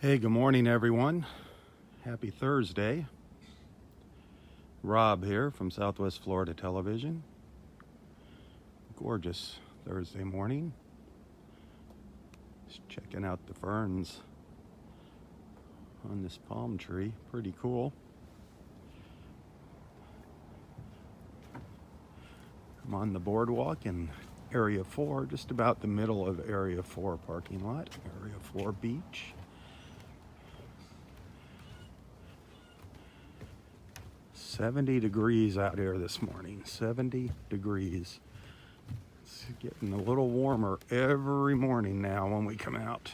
Hey, good morning, everyone. Happy Thursday. Rob here from Southwest Florida Television. Gorgeous Thursday morning. Just checking out the ferns on this palm tree. Pretty cool. I'm on the boardwalk in Area 4, just about the middle of Area 4 parking lot, Area 4 beach. 70 degrees out here this morning, 70 degrees. It's getting a little warmer every morning now when we come out.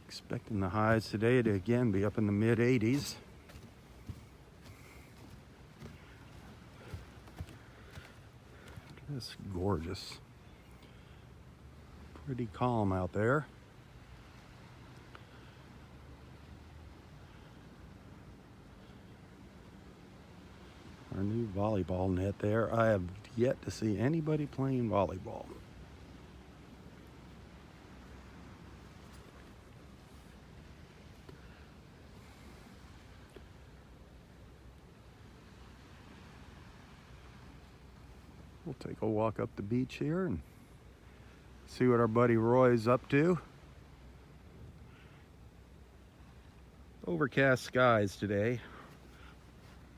Expecting the highs today to again be up in the mid 80s. Just gorgeous. Pretty calm out there. Our new volleyball net there. I have yet to see anybody playing volleyball. We'll take a walk up the beach here and see what our buddy Roy's up to. Overcast skies today.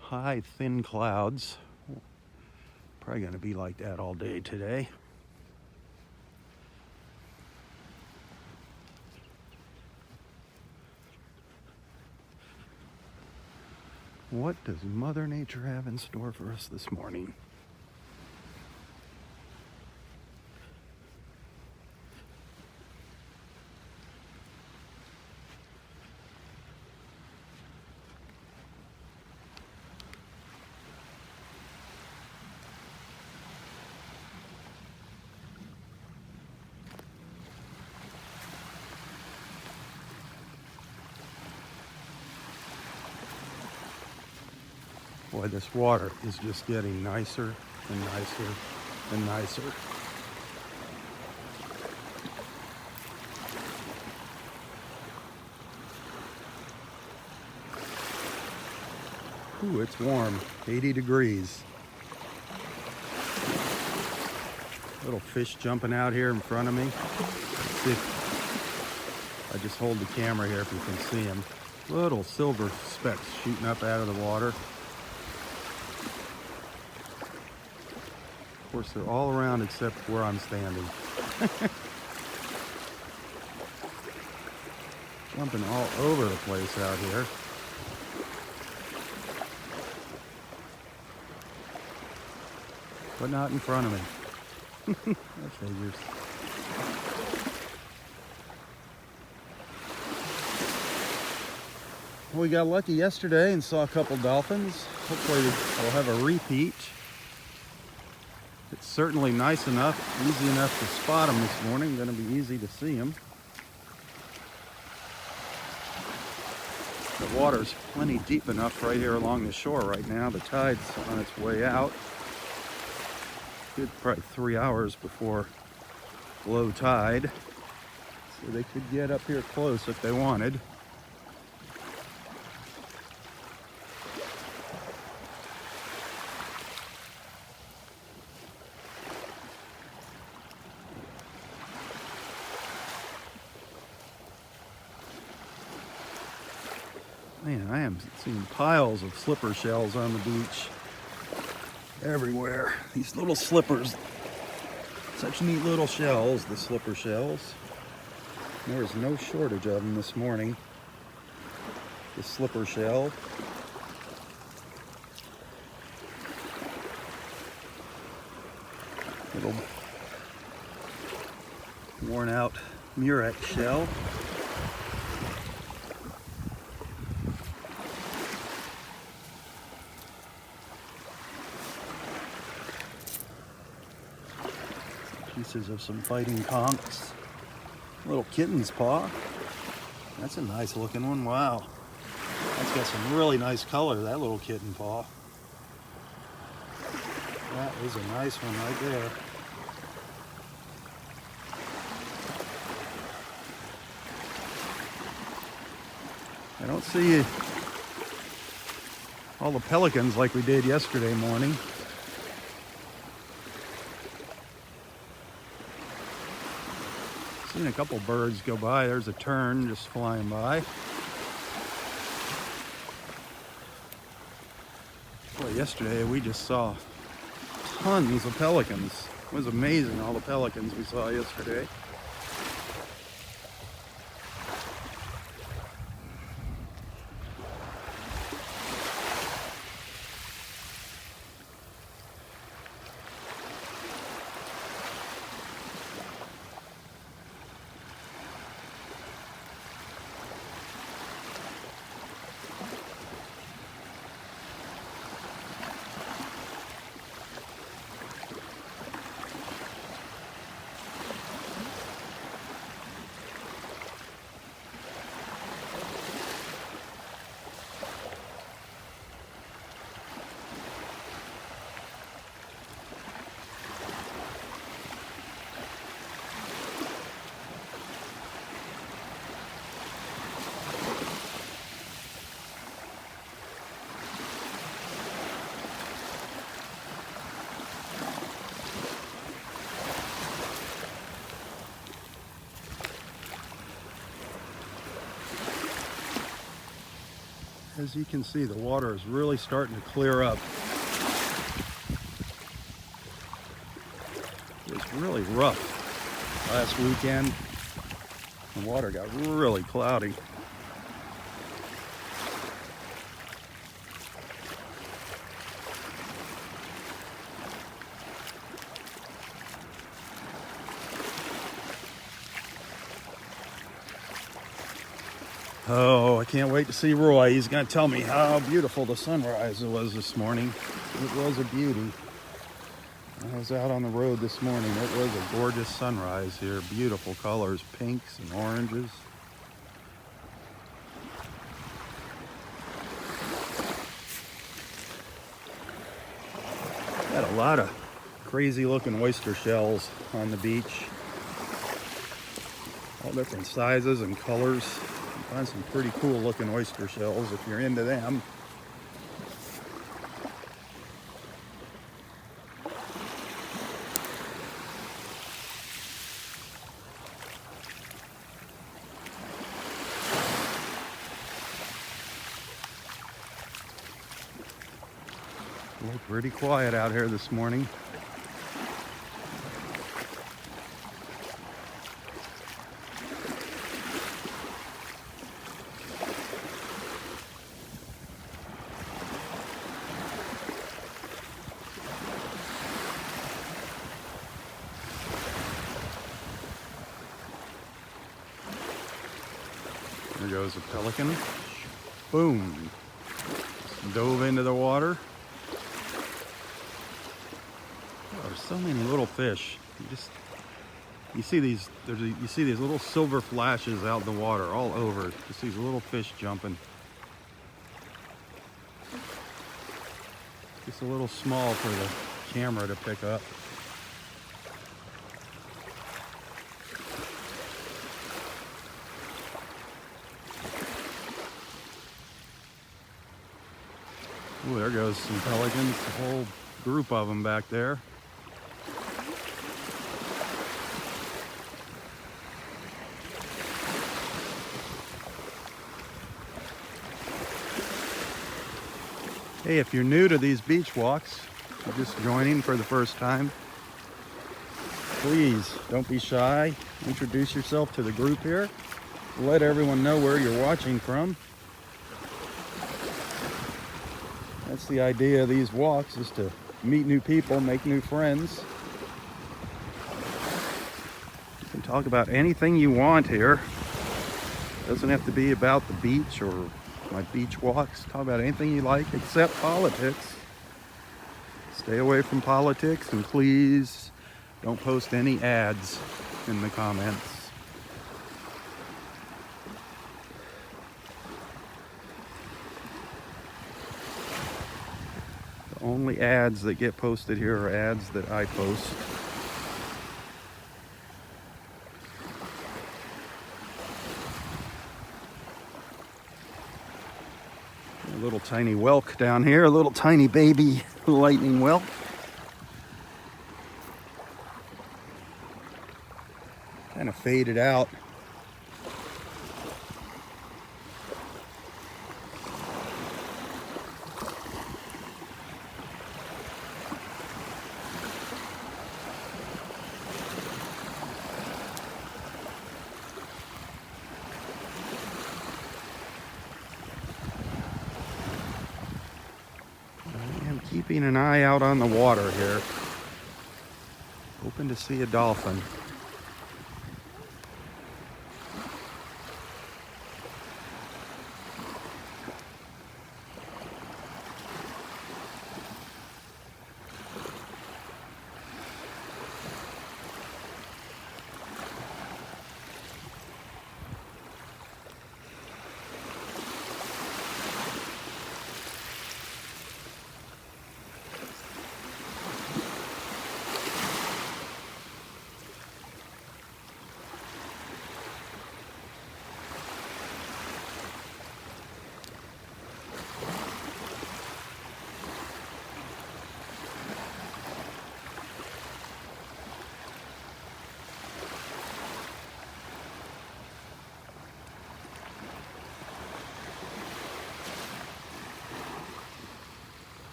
High, thin clouds. Probably going to be like that all day today. What does Mother Nature have in store for us this morning? Boy, this water is just getting nicer and nicer and nicer. Ooh, it's warm, 80 degrees. Little fish jumping out here in front of me. Let's see if I just hold the camera here if you can see them. Little silver specks shooting up out of the water. Of course, they're all around except where I'm standing. Jumping all over the place out here. But not in front of me. That figures. Well, we got lucky yesterday and saw a couple dolphins. Hopefully we'll have a repeat. It's certainly nice enough, easy enough to spot them this morning. Going to be easy to see them. The water's plenty deep enough right here along the shore right now. The tide's on its way out. Good, probably 3 hours before low tide. So they could get up here close if they wanted. Man, I am seeing piles of slipper shells on the beach everywhere. These little slippers, such neat little shells, the slipper shells. There is no shortage of them this morning. The slipper shell. Little worn out murex shell. Pieces of some fighting conchs. Little kitten's paw. That's a nice looking one. Wow. That's got some really nice color, that little kitten paw. That is a nice one right there. I don't see all the pelicans like we did yesterday morning. Seen a couple birds go by. There's a tern just flying by. Boy, yesterday we just saw tons of pelicans. It was amazing, all the pelicans we saw yesterday. As you can see, the water is really starting to clear up. It was really rough last weekend. The water got really cloudy. Oh, I can't wait to see Roy. He's going to tell me how beautiful the sunrise was this morning. It was a beauty. I was out on the road this morning. It was a gorgeous sunrise here. Beautiful colors, pinks and oranges. Had a lot of crazy looking oyster shells on the beach. All different sizes and colors. Find some pretty cool looking oyster shells if you're into them. Look pretty quiet out here this morning. There goes a pelican. Boom. Dove into the water. Oh, there's so many little fish. You see these little silver flashes out in the water all over. Just these little fish jumping. Just a little small for the camera to pick up. Ooh, there goes some pelicans, a whole group of them back there. Hey, if you're new to these beach walks, you're just joining for the first time, please don't be shy. Introduce yourself to the group here. Let everyone know where you're watching from. That's the idea of these walks, is to meet new people, make new friends. You can talk about anything you want here. It doesn't have to be about the beach or my beach walks. Talk about anything you like except politics. Stay away from politics, and please don't post any ads in the comments. The only ads that get posted here are ads that I post. A little tiny whelk down here, a little tiny baby lightning whelk. Kind of faded out. Keeping an eye out on the water here. Hoping to see a dolphin.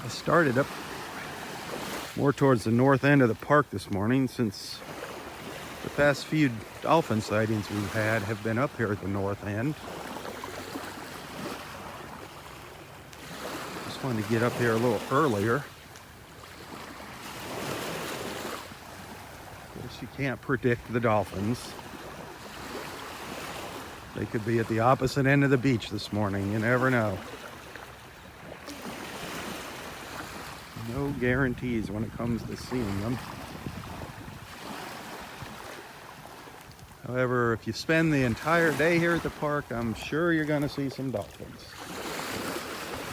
I started up more towards the north end of the park this morning, since the past few dolphin sightings we've had have been up here at the north end. Just wanted to get up here a little earlier. Of course, you can't predict the dolphins. They could be at the opposite end of the beach this morning. You never know. No guarantees when it comes to seeing them. However, if you spend the entire day here at the park, I'm sure you're going to see some dolphins.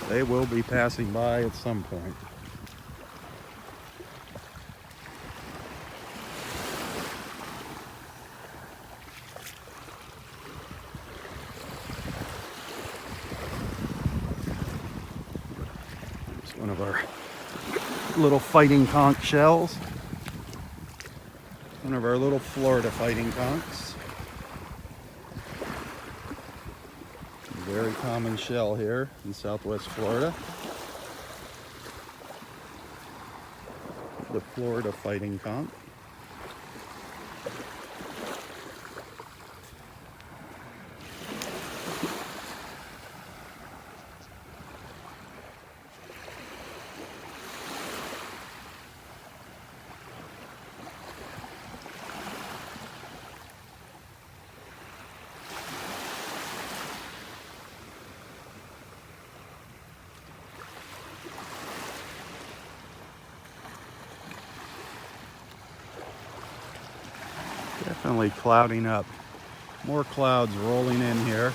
They will be passing by at some point. There's one of our little fighting conch shells. One of our little Florida fighting conchs. A very common shell here in Southwest Florida. The Florida fighting conch. Definitely clouding up. More clouds rolling in here.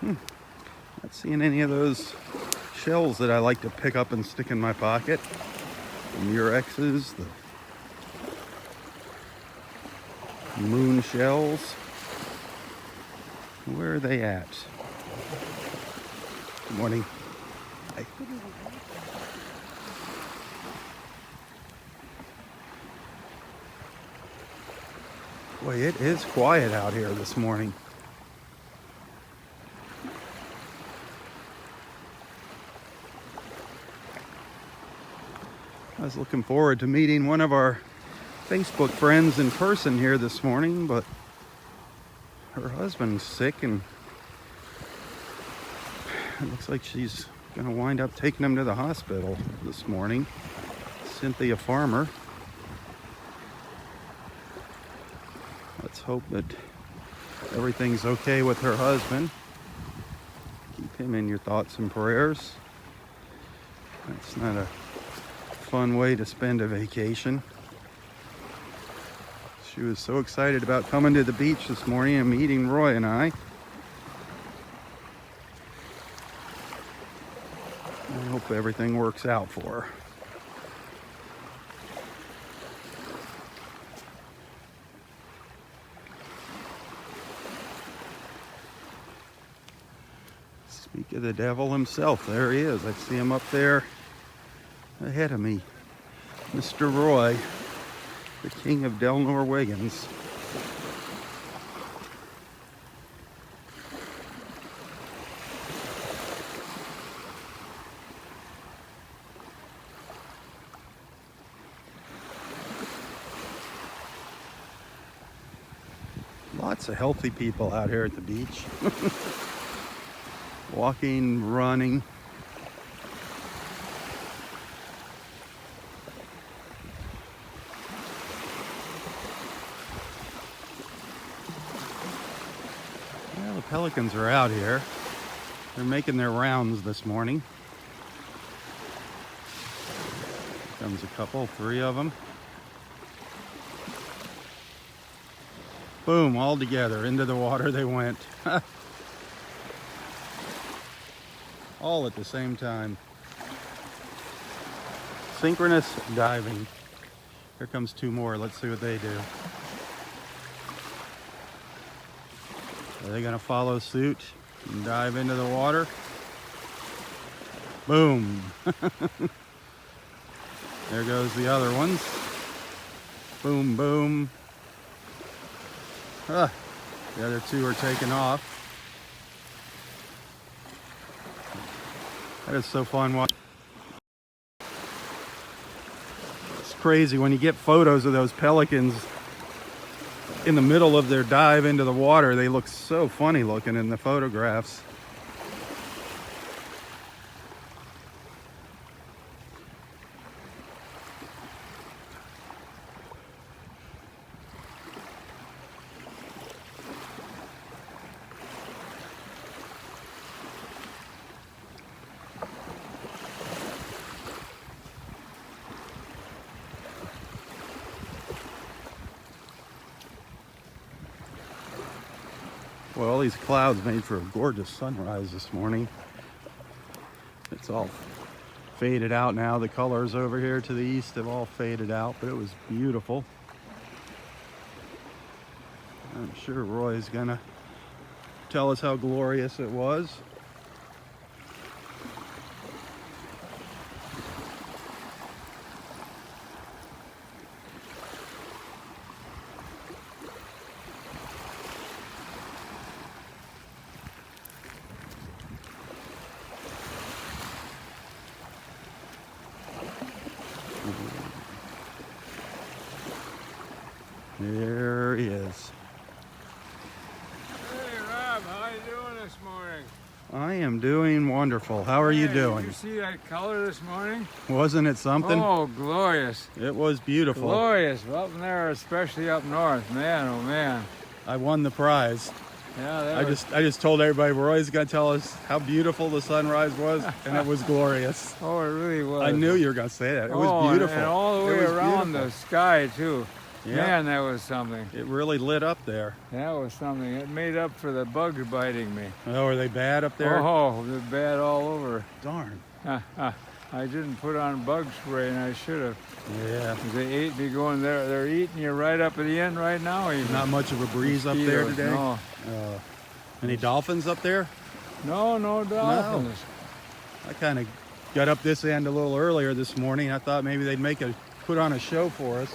Not seeing any of those shells that I like to pick up and stick in my pocket. The Murexes, the moon shells. Where are they at? Good morning. Hi. Boy, it is quiet out here this morning. I was looking forward to meeting one of our Facebook friends in person here this morning, but her husband's sick and it looks like she's gonna wind up taking him to the hospital this morning. Cynthia Farmer. Let's hope that everything's okay with her husband. Keep him in your thoughts and prayers. That's not a fun way to spend a vacation. She was so excited about coming to the beach this morning and meeting Roy and I. I hope everything works out for her. Speak of the devil himself, there he is. I see him up there ahead of me. Mr. Roy, the king of Del Norwegans. Lots of healthy people out here at the beach. Walking, running. Well, the pelicans are out here. They're making their rounds this morning. Here comes a couple, 3 of them. Boom, all together, into the water they went. All at the same time. Synchronous diving. Here comes 2 more. Let's see what they do. Are they gonna follow suit and dive into the water? Boom. There goes the other ones. Boom, boom. Ah, the other 2 are taking off. That is so fun watching. It's crazy when you get photos of those pelicans in the middle of their dive into the water. They look so funny looking in the photographs. Well, these clouds made for a gorgeous sunrise this morning. It's all faded out now. The colors over here to the east have all faded out, but it was beautiful. I'm sure Roy's gonna tell us how glorious it was. There he is. Hey Rob, how you doing this morning? I am doing wonderful. How are you doing? Did you see that color this morning? Wasn't it something? Oh, glorious. It was beautiful. Glorious. Up in there, especially up north. Man, oh man. I won the prize. Yeah, I just told everybody Roy's gonna tell us how beautiful the sunrise was, and it was glorious. Oh, it really was. I knew you were gonna say that. It was beautiful. And all the way around the sky too. Yeah. Man, that was something. It really lit up there. That was something. It made up for the bugs biting me. Oh, are they bad up there? Oh, they're bad all over. Darn. I didn't put on bug spray, and I should have. Yeah. They ate me going there. They're eating you right up at the end right now. Even. Not much of a breeze up there today? No. Any dolphins up there? No dolphins. No. I kind of got up this end a little earlier this morning. I thought maybe they'd put on a show for us.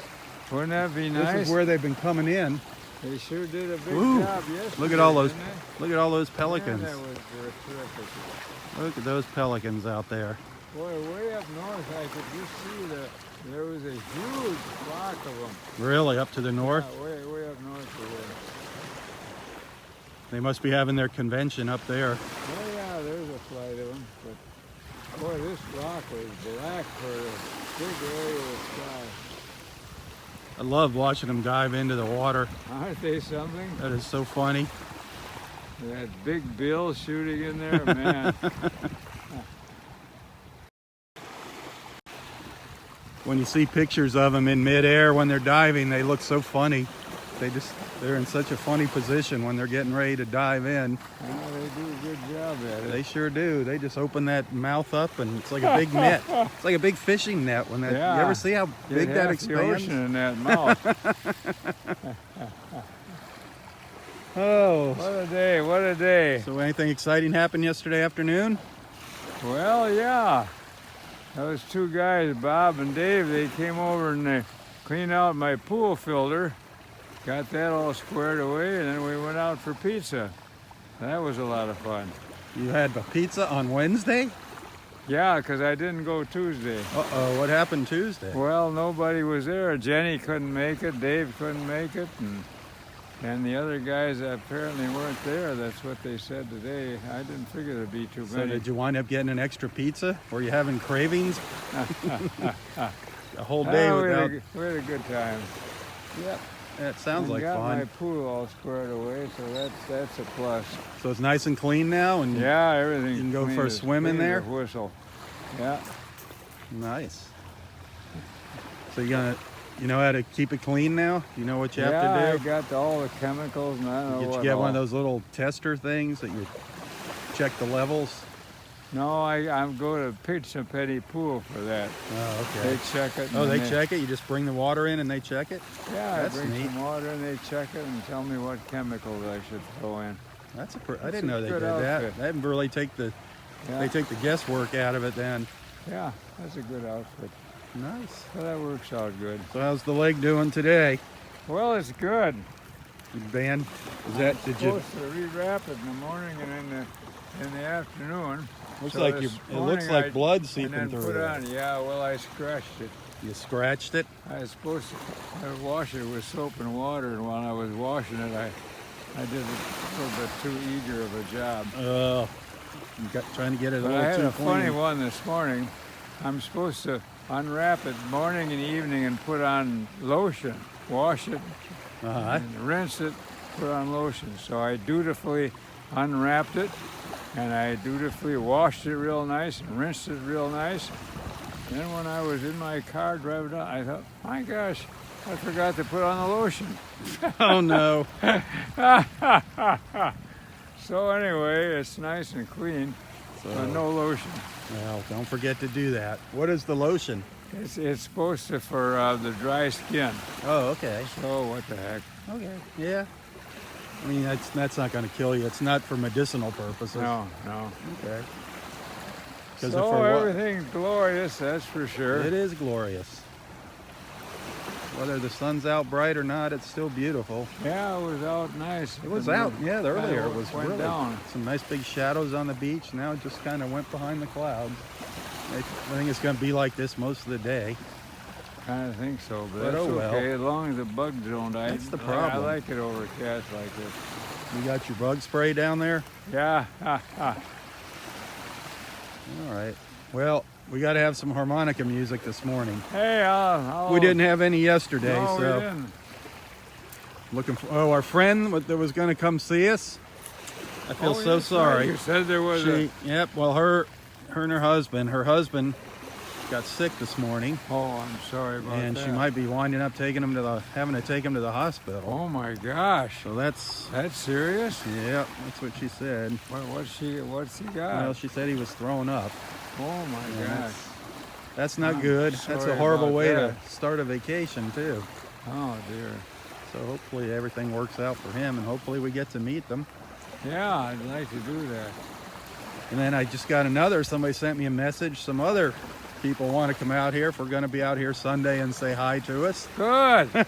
Wouldn't that be nice? This is where they've been coming in. They sure did a big Ooh, job yesterday. Look at all those. Didn't they? Look at all those pelicans. Yeah, that was terrific. Look at those pelicans out there. Boy, way up north, I could just see there was a huge flock of them. Really, up to the north? Yeah, way up north of there. They must be having their convention up there. Oh yeah, there's a flight of them. But boy, this rock was black for a big area of the sky. I love watching them dive into the water. Aren't they something? That is so funny. That big bill shooting in there, man. When you see pictures of them in midair when they're diving, they look so funny. They're in such a funny position when they're getting ready to dive in. Yeah, they do a good job at it. They sure do. They just open that mouth up and it's like a big net. It's like a big fishing net when that. Yeah. You ever see how big that The expands? ocean in that mouth. Oh. What a day, what a day. So anything exciting happened yesterday afternoon? Well, yeah. Those two guys, Bob and Dave, they came over and they cleaned out my pool filter. Got that all squared away, and then we went out for pizza. That was a lot of fun. You had a pizza on Wednesday? Yeah, because I didn't go Tuesday. Uh-oh, what happened Tuesday? Well, nobody was there. Jenny couldn't make it, Dave couldn't make it, and the other guys apparently weren't there. That's what they said today. I didn't figure there'd be too So many. did you wind up getting an extra pizza? Were you having cravings? A whole day without... We had a good time. Yep. That sounds like got fun. my pool all squared away, so that's a plus. So it's nice and clean now, and Yeah, everything. You can go for a swim in there? Whistle. Yeah. Nice. So you know how to keep it clean now? You know what you have Yeah, to I do? got all the chemicals, and I don't know Did you what get one all. of those little tester things that you check the levels? No, I'm going to Pizza Penny Pool for that. Oh, okay. They check it. Oh, and they check it? You just bring the water in and they check it? Yeah, That's I bring neat. some water and they check it and tell me what chemicals I should throw in. I didn't know they good did that. outfit. They really take the guesswork out of it then. Yeah, that's a good outfit. Nice. So that works out good. So how's the leg doing today? Well, it's good. Did you Supposed to rewrap it in the morning and in the afternoon. looks So like this it looks morning like blood and seeping then through put it. on. Yeah, well, I scratched it. You scratched it? I was supposed to wash it with soap and water, and while I was washing it, I did a little bit too eager of a job. Oh, trying to get it a But little I had too a clean. funny one this morning. I'm supposed to unwrap it morning and evening and put on lotion, wash it, Uh-huh. and rinse it, put on lotion. So I dutifully unwrapped it, and I dutifully washed it real nice and rinsed it real nice. Then when I was in my car driving down, I thought, my gosh, I forgot to put on the lotion. Oh no. So anyway, it's nice and clean, but no lotion. Well, don't forget to do that. What is the lotion? It's supposed to for the dry skin. Oh, okay. So what the heck? Okay. Yeah. I mean, that's not going to kill you. It's not for medicinal purposes. No. Okay. So everything's glorious, that's for sure. It is glorious. Whether the sun's out bright or not, it's still beautiful. Yeah, it was out nice. It was out. Yeah, earlier it was went really down. some nice big shadows on the beach. Now it just kind of went behind the clouds. I think it's going to be like this most of the day. Kind of think so, but But that's oh well. okay as long as the bugs don't. That's the I problem. like it overcast like this. You got your bug spray down there? Yeah. All right. Well, we got to have some harmonica music this morning. Hey, We didn't have any yesterday, No, so we didn't. looking for. Oh, our friend that was going to come see us. I feel so that's right. sorry. You said there was Yep. Well, her and her husband got sick this morning, Oh, I'm sorry about and that. she might be winding up having to take him to the hospital. Oh my gosh, So that's serious? that's what she said. What's he got? Well, she said he was throwing up. Oh my And gosh. That's not I'm good. That's sorry a horrible about way to that. start a vacation too. Oh dear. So hopefully everything works out for him, and hopefully we get to meet them. Yeah, I'd like to do that. And then I just got somebody sent me a message, some other people want to come out here, if we're going to be out here Sunday, and say hi to us. Good. Well,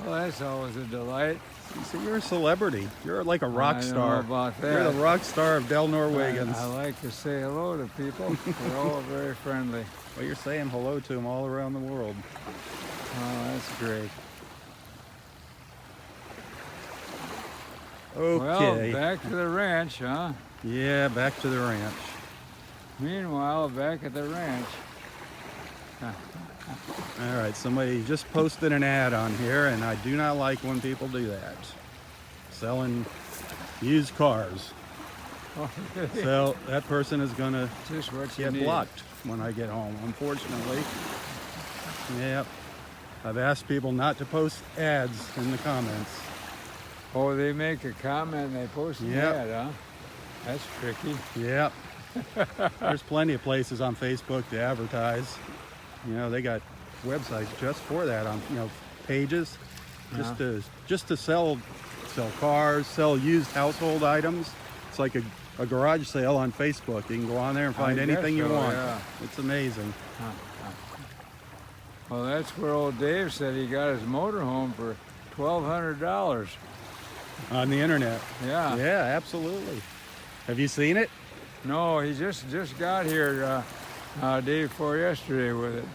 that's always a delight. So you're a celebrity. You're like a rock I star. don't know about that. You're the rock star of Delnor Wiggins. I like to say hello to people. They're all very friendly. Well, you're saying hello to them all around the world. Oh, that's great. Okay. Well, back to the ranch, huh? Yeah, back to the ranch. Meanwhile, back at the ranch. All right, somebody just posted an ad on here, and I do not like when people do that. Selling used cars. Oh, really? So that person is going to Just what you get need. blocked when I get home, unfortunately. Yep. I've asked people not to post ads in the comments. Oh, they make a comment and they post an Yep. ad, huh? That's tricky. Yep. There's plenty of places on Facebook to advertise. You know, they got websites just for that, on, you know, pages just to sell cars, sell used household items. It's like a garage sale on Facebook. You can go on there and find I anything guess you so, want. yeah. It's amazing. Well, that's where old Dave said he got his motorhome for $1,200. On the internet. Yeah. Yeah, absolutely. Have you seen it? No, he just got here day before yesterday with it.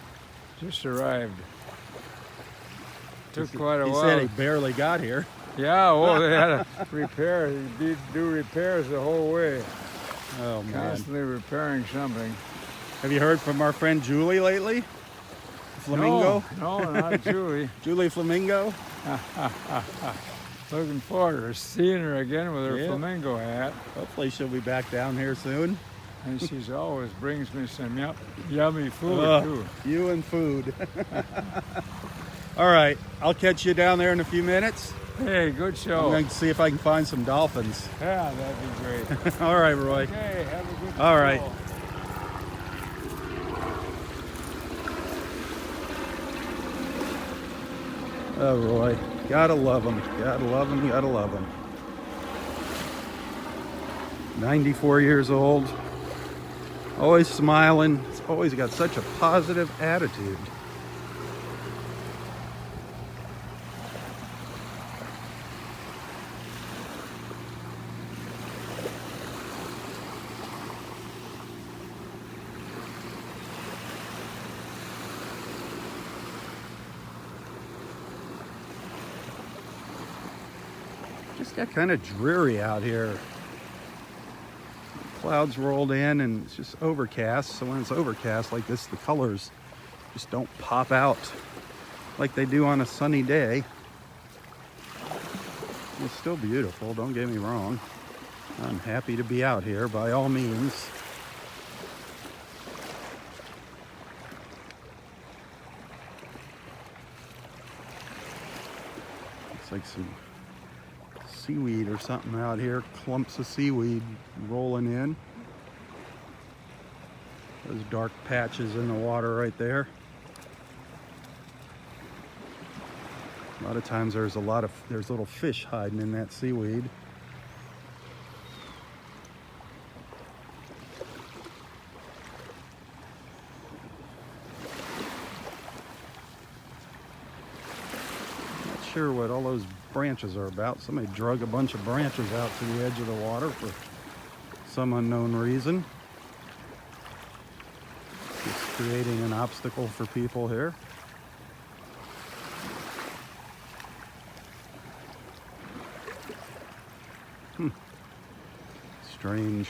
Just arrived. Took quite a He while. said he barely got here. Yeah, well, they had to repair. They do repairs the whole way. Oh, man. Constantly repairing something. Have you heard from our friend Julie lately? Flamingo? No, not Julie. Julie Flamingo? Looking forward to seeing her again with her Yeah. flamingo hat. Hopefully she'll be back down here soon. And she's always brings me some yummy food, too. You and food. All right, I'll catch you down there in a few minutes. Hey, good I'm show. going to see if I can find some dolphins. Yeah, that'd be great. All right, Roy. Okay, have a good All show. right. Oh, Roy. Gotta love him. Gotta love him. Gotta love him. 94 years old. Always smiling. He's always got such a positive attitude. Just got kind of dreary out here. Clouds rolled in and it's just overcast. So when it's overcast like this, the colors just don't pop out like they do on a sunny day. It's still beautiful, don't get me wrong. I'm happy to be out here by all means. Looks like some seaweed or something out here, clumps of seaweed rolling in. Those dark patches in the water right there. A lot of times there's little fish hiding in that seaweed. Not sure what all those branches are about. Somebody drug a bunch of branches out to the edge of the water for some unknown reason. Just creating an obstacle for people here. Strange.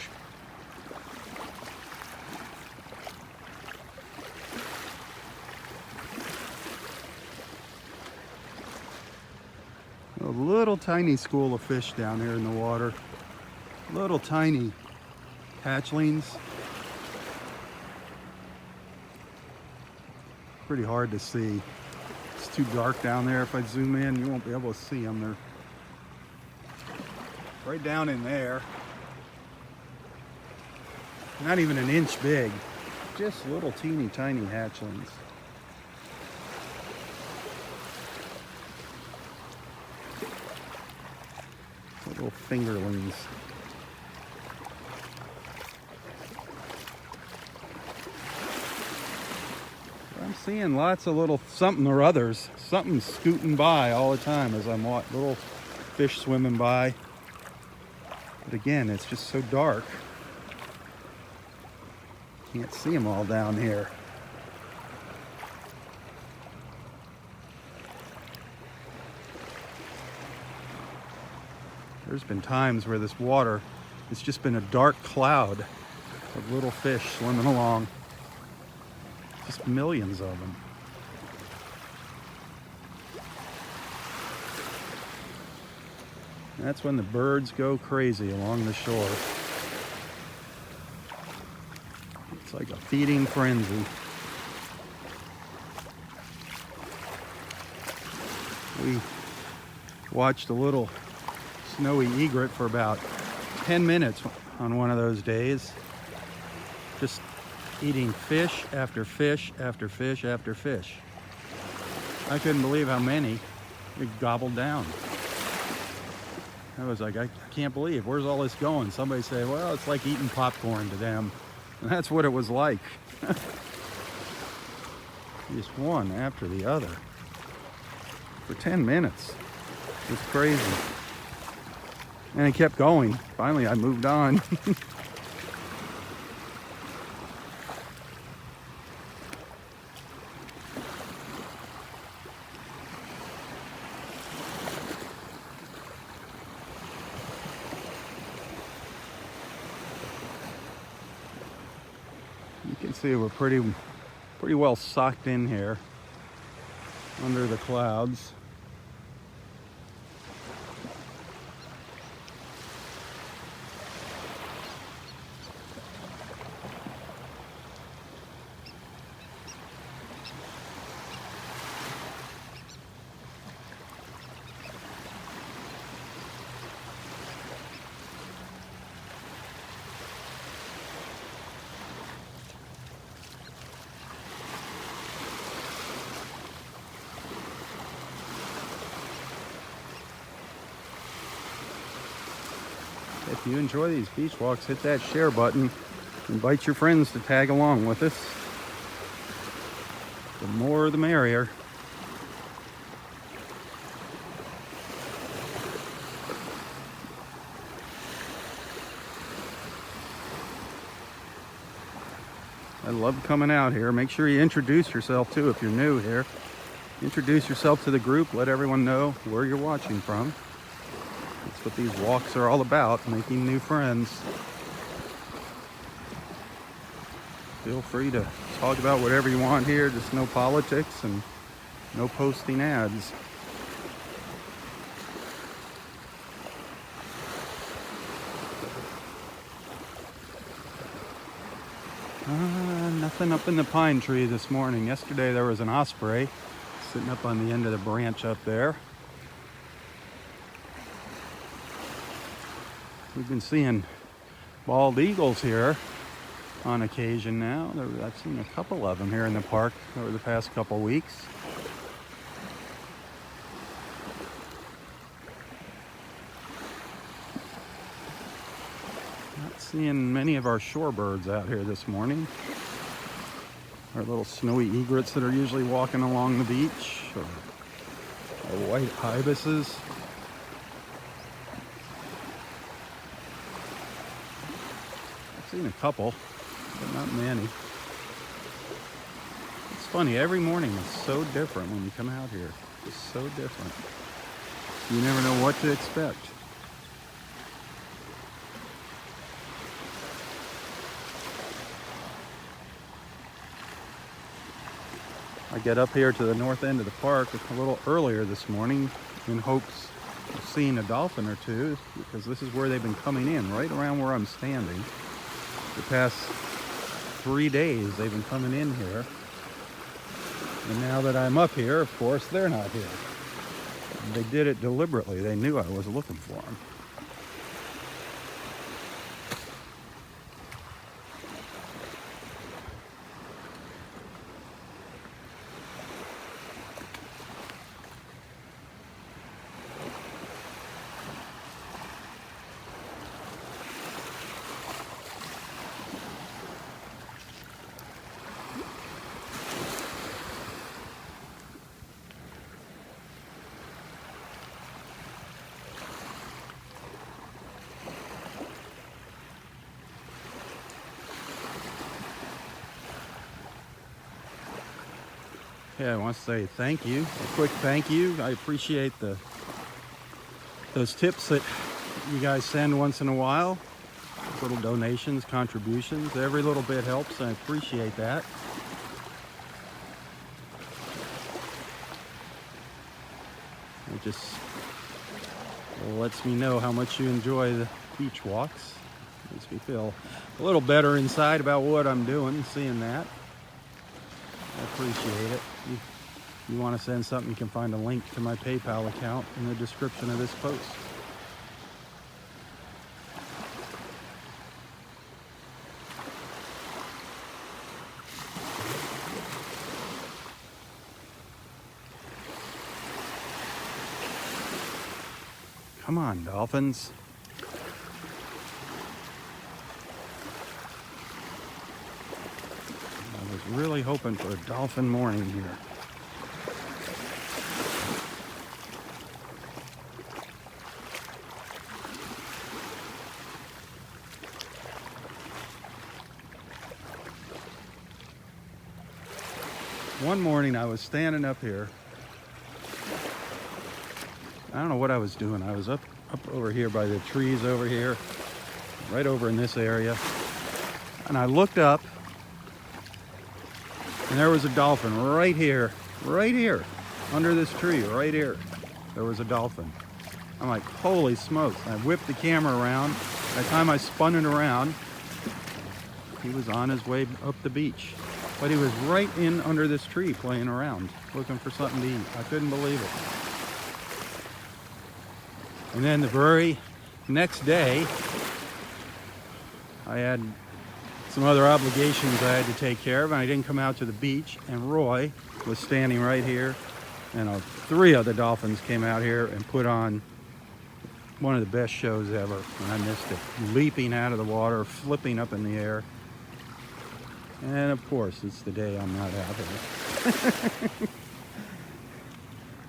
A little tiny school of fish down here in the water. Little tiny hatchlings. Pretty hard to see. It's too dark down there. If I zoom in, you won't be able to see them. They're right down in there. Not even an inch big. Just little teeny tiny hatchlings. Little fingerlings. seeing lots of little something or others. Something scooting by all the time as I'm watching. Little fish swimming by. But again, it's just so dark. Can't see them all down here. There's been times where this water, it's just been a dark cloud of little fish swimming along. Just millions of them. And that's when the birds go crazy along the shore. It's like a feeding frenzy. We watched a little snowy egret for about 10 minutes on one of those days, just eating fish after fish after fish after fish. I couldn't believe how many it gobbled down. I was like, I can't believe, where's all this going? Somebody said, well, it's like eating popcorn to them. And that's what it was like. Just one after the other. For 10 minutes. It was crazy. And it kept going. Finally, I moved on. You can see we're pretty well socked in here under the clouds. If you enjoy these beach walks, hit that share button. Invite your friends to tag along with us. The more the merrier. I love coming out here. Make sure you introduce yourself too if you're new here. Introduce yourself to the group. Let everyone know where you're watching from. That's what these walks are all about, making new friends. Feel free to talk about whatever you want here, just no politics and no posting ads. Nothing up in the pine tree this morning. Yesterday there was an osprey sitting up on the end of the branch up there. We've been seeing bald eagles here on occasion now. I've seen a couple of them here in the park over the past couple weeks. Not seeing many of our shorebirds out here this morning. Our little snowy egrets that are usually walking along the beach, or our white ibises. Seen a couple, but not many. It's funny, every morning is so different when you come out here. It's so different. You never know what to expect. I get up here to the north end of the park a little earlier this morning in hopes of seeing a dolphin or two, because this is where they've been coming in, right around where I'm standing. The past 3 days they've been coming in here, and now that I'm up here, of course, they're not here. They did it deliberately. They knew I was looking for them. Yeah, I want to say thank you, a quick thank you. I appreciate those tips that you guys send once in a while. Little donations, contributions, every little bit helps. I appreciate that. It just lets me know how much you enjoy the beach walks. Makes me feel a little better inside about what I'm doing, seeing that. I appreciate it. If you want to send something, you can find a link to my PayPal account in the description of this post. Come on, dolphins. I was really hoping for a dolphin morning here. One morning I was standing up here. I don't know what I was doing. I was up over here by the trees over here, right over in this area. And I looked up and there was a dolphin right here, under this tree, right here. There was a dolphin. I'm like, holy smokes. I whipped the camera around. By the time I spun it around, he was on his way up the beach. But he was right in under this tree playing around, looking for something to eat. I couldn't believe it. And then the very next day, I had some other obligations I had to take care of, and I didn't come out to the beach. And Roy was standing right here, and 3 other dolphins came out here and put on one of the best shows ever, and I missed it. Leaping out of the water, flipping up in the air. And of course, it's the day I'm not out here.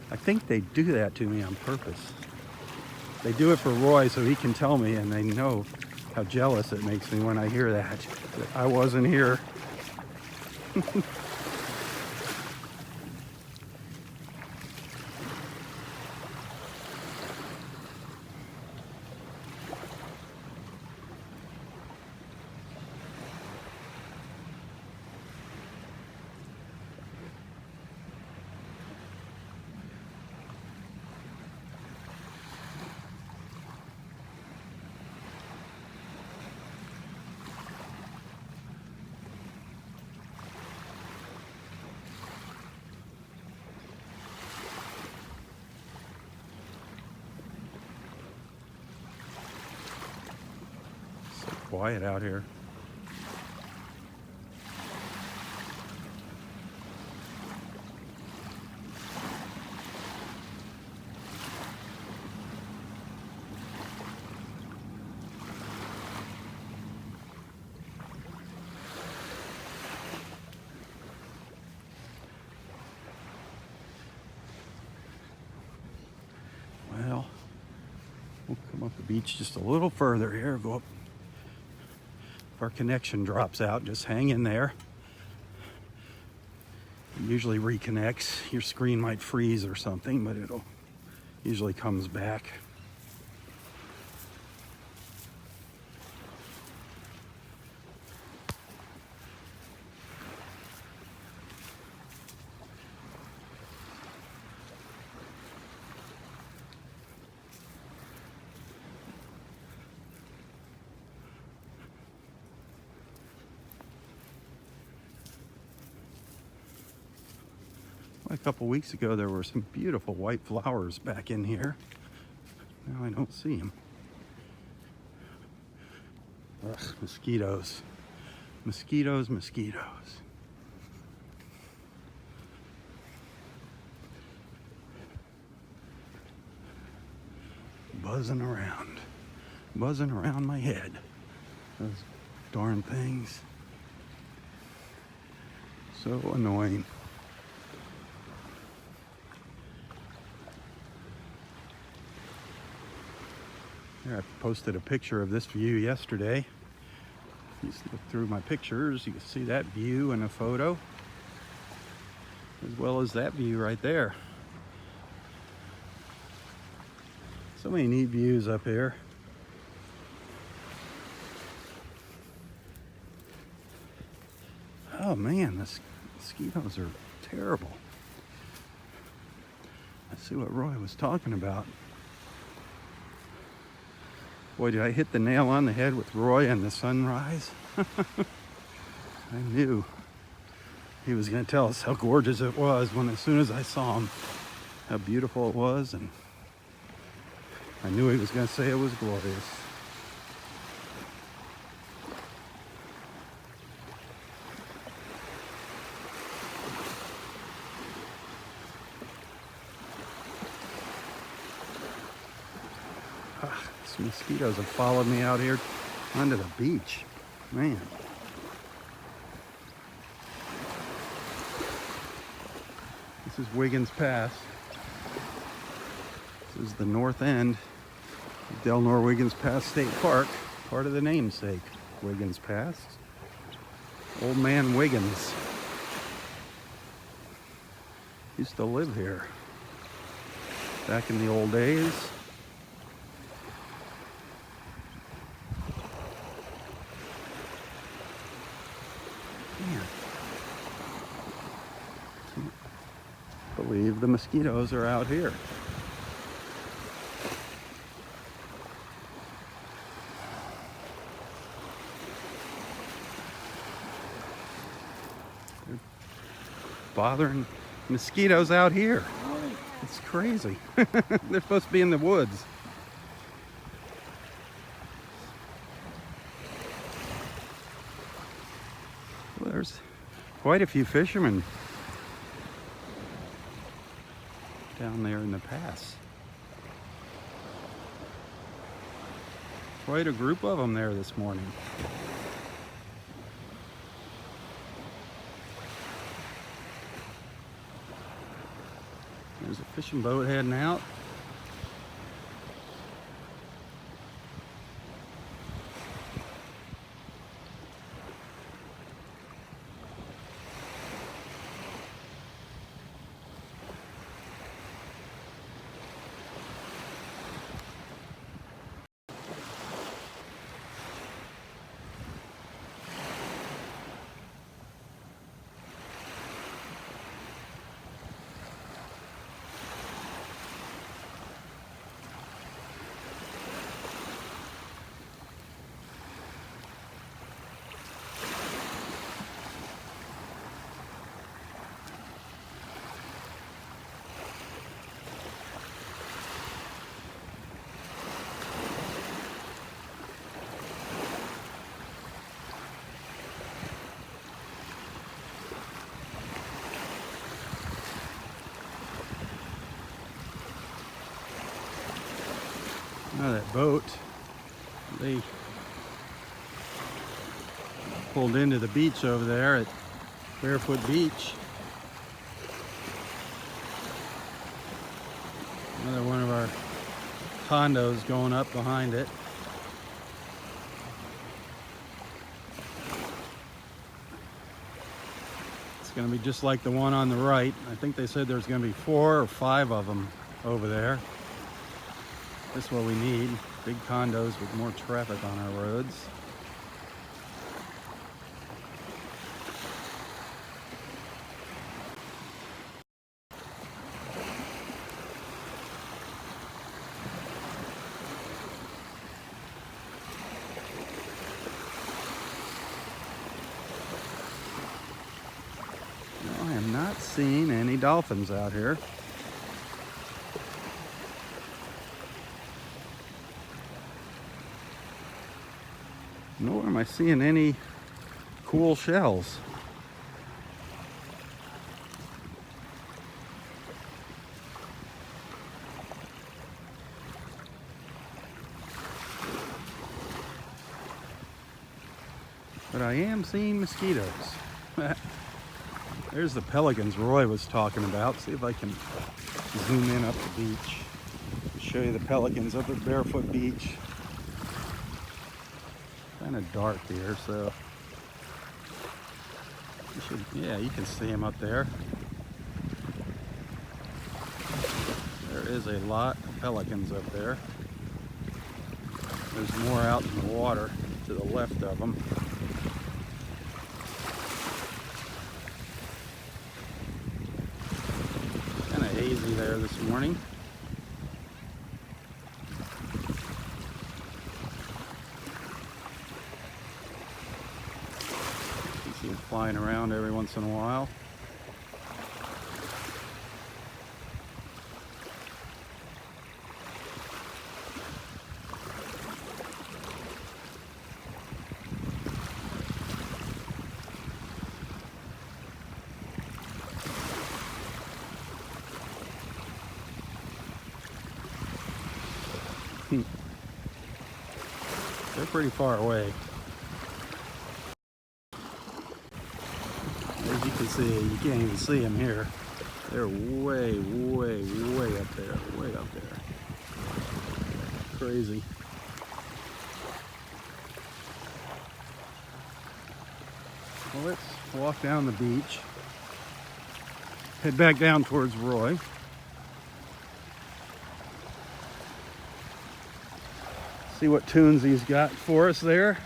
I think they do that to me on purpose. They do it for Roy so he can tell me, and they know how jealous it makes me when I hear that I wasn't here. Quiet out here. Well, we'll come up the beach just a little further here, go up. Our connection drops out, just hang in there. It usually reconnects. Your screen might freeze or something, but it'll usually comes back. A couple weeks ago, there were some beautiful white flowers back in here. Now I don't see them. Ugh, mosquitoes. Mosquitoes, mosquitoes. Buzzing around my head. Those darn things. So annoying. Here, I posted a picture of this view yesterday. You look through my pictures, you can see that view in a photo. as well as that view right there. So many neat views up here. Oh man, the mosquitoes are terrible. I see what Roy was talking about. Boy, did I hit the nail on the head with Roy and the sunrise. I knew he was going to tell us how gorgeous it was as soon as I saw him, how beautiful it was, and I knew he was going to say it was glorious. These mosquitoes have followed me out here onto the beach. Man. This is Wiggins Pass. This is the north end of Delnor Wiggins Pass State Park, part of the namesake, Wiggins Pass. Old man Wiggins used to live here back in the old days. Man, can't believe the mosquitoes are out here. They're bothering mosquitoes out here. It's crazy. They're supposed to be in the woods. Well, there's quite a few fishermen down there in the pass. Quite a group of them there this morning. There's a fishing boat heading out. Now that boat, they pulled into the beach over there at Barefoot Beach. Another one of our condos going up behind it. It's going to be just like the one on the right. I think they said there's going to be 4 or 5 of them over there. That's what we need, big condos with more traffic on our roads. No, I am not seeing any dolphins out here. Nor am I seeing any cool shells. But I am seeing mosquitoes. There's the pelicans Roy was talking about. See if I can zoom in up the beach. Show you the pelicans up at Barefoot Beach. Kind of dark here, so yeah, you can see them up there. is a lot of pelicans up there. There's more out in the water to the left of them. Kind of hazy there this morning. You see them flying around every once in a while. They're pretty far away. As you can see, you can't even see them here. They're way, way, way up there. Way up there. Crazy. Well, let's walk down the beach. Head back down towards Roy. See what tunes he's got for us there.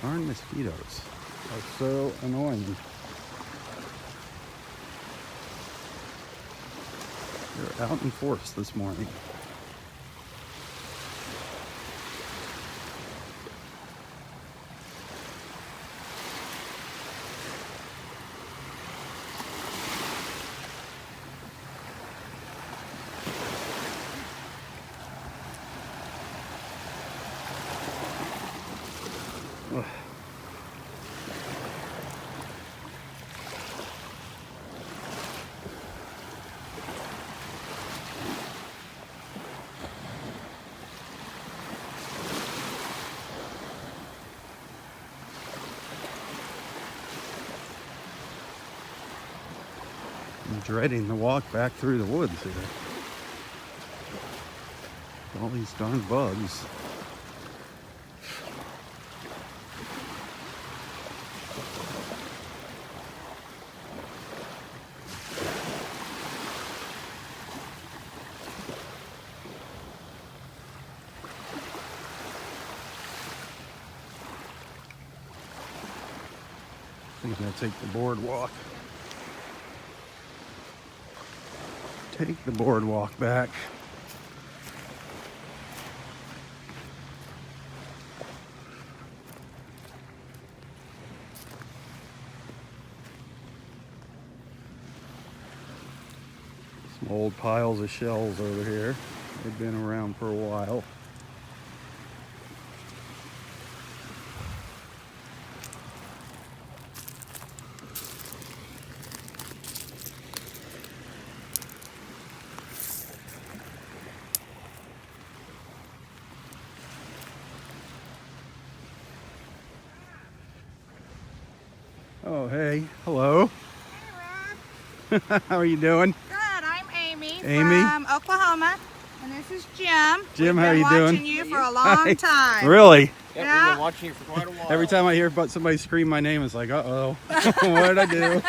Darn mosquitoes are so annoying. They're out in force this morning. Ugh. I'm dreading the walk back through the woods here. All these darn bugs. I think I'm gonna take the boardwalk. Take the boardwalk back. Some old piles of shells over here. They've been around for a while. Oh, hey. Hello. Hey, Rob. How are you doing? Good. I'm Amy, Amy? from Oklahoma, and this is Jim. Jim, We've how been you doing? watching you for a long time. Really? Yeah, Yeah. we've been watching you for quite a while. Every time I hear about somebody scream my name, it's like, uh-oh. What did I do?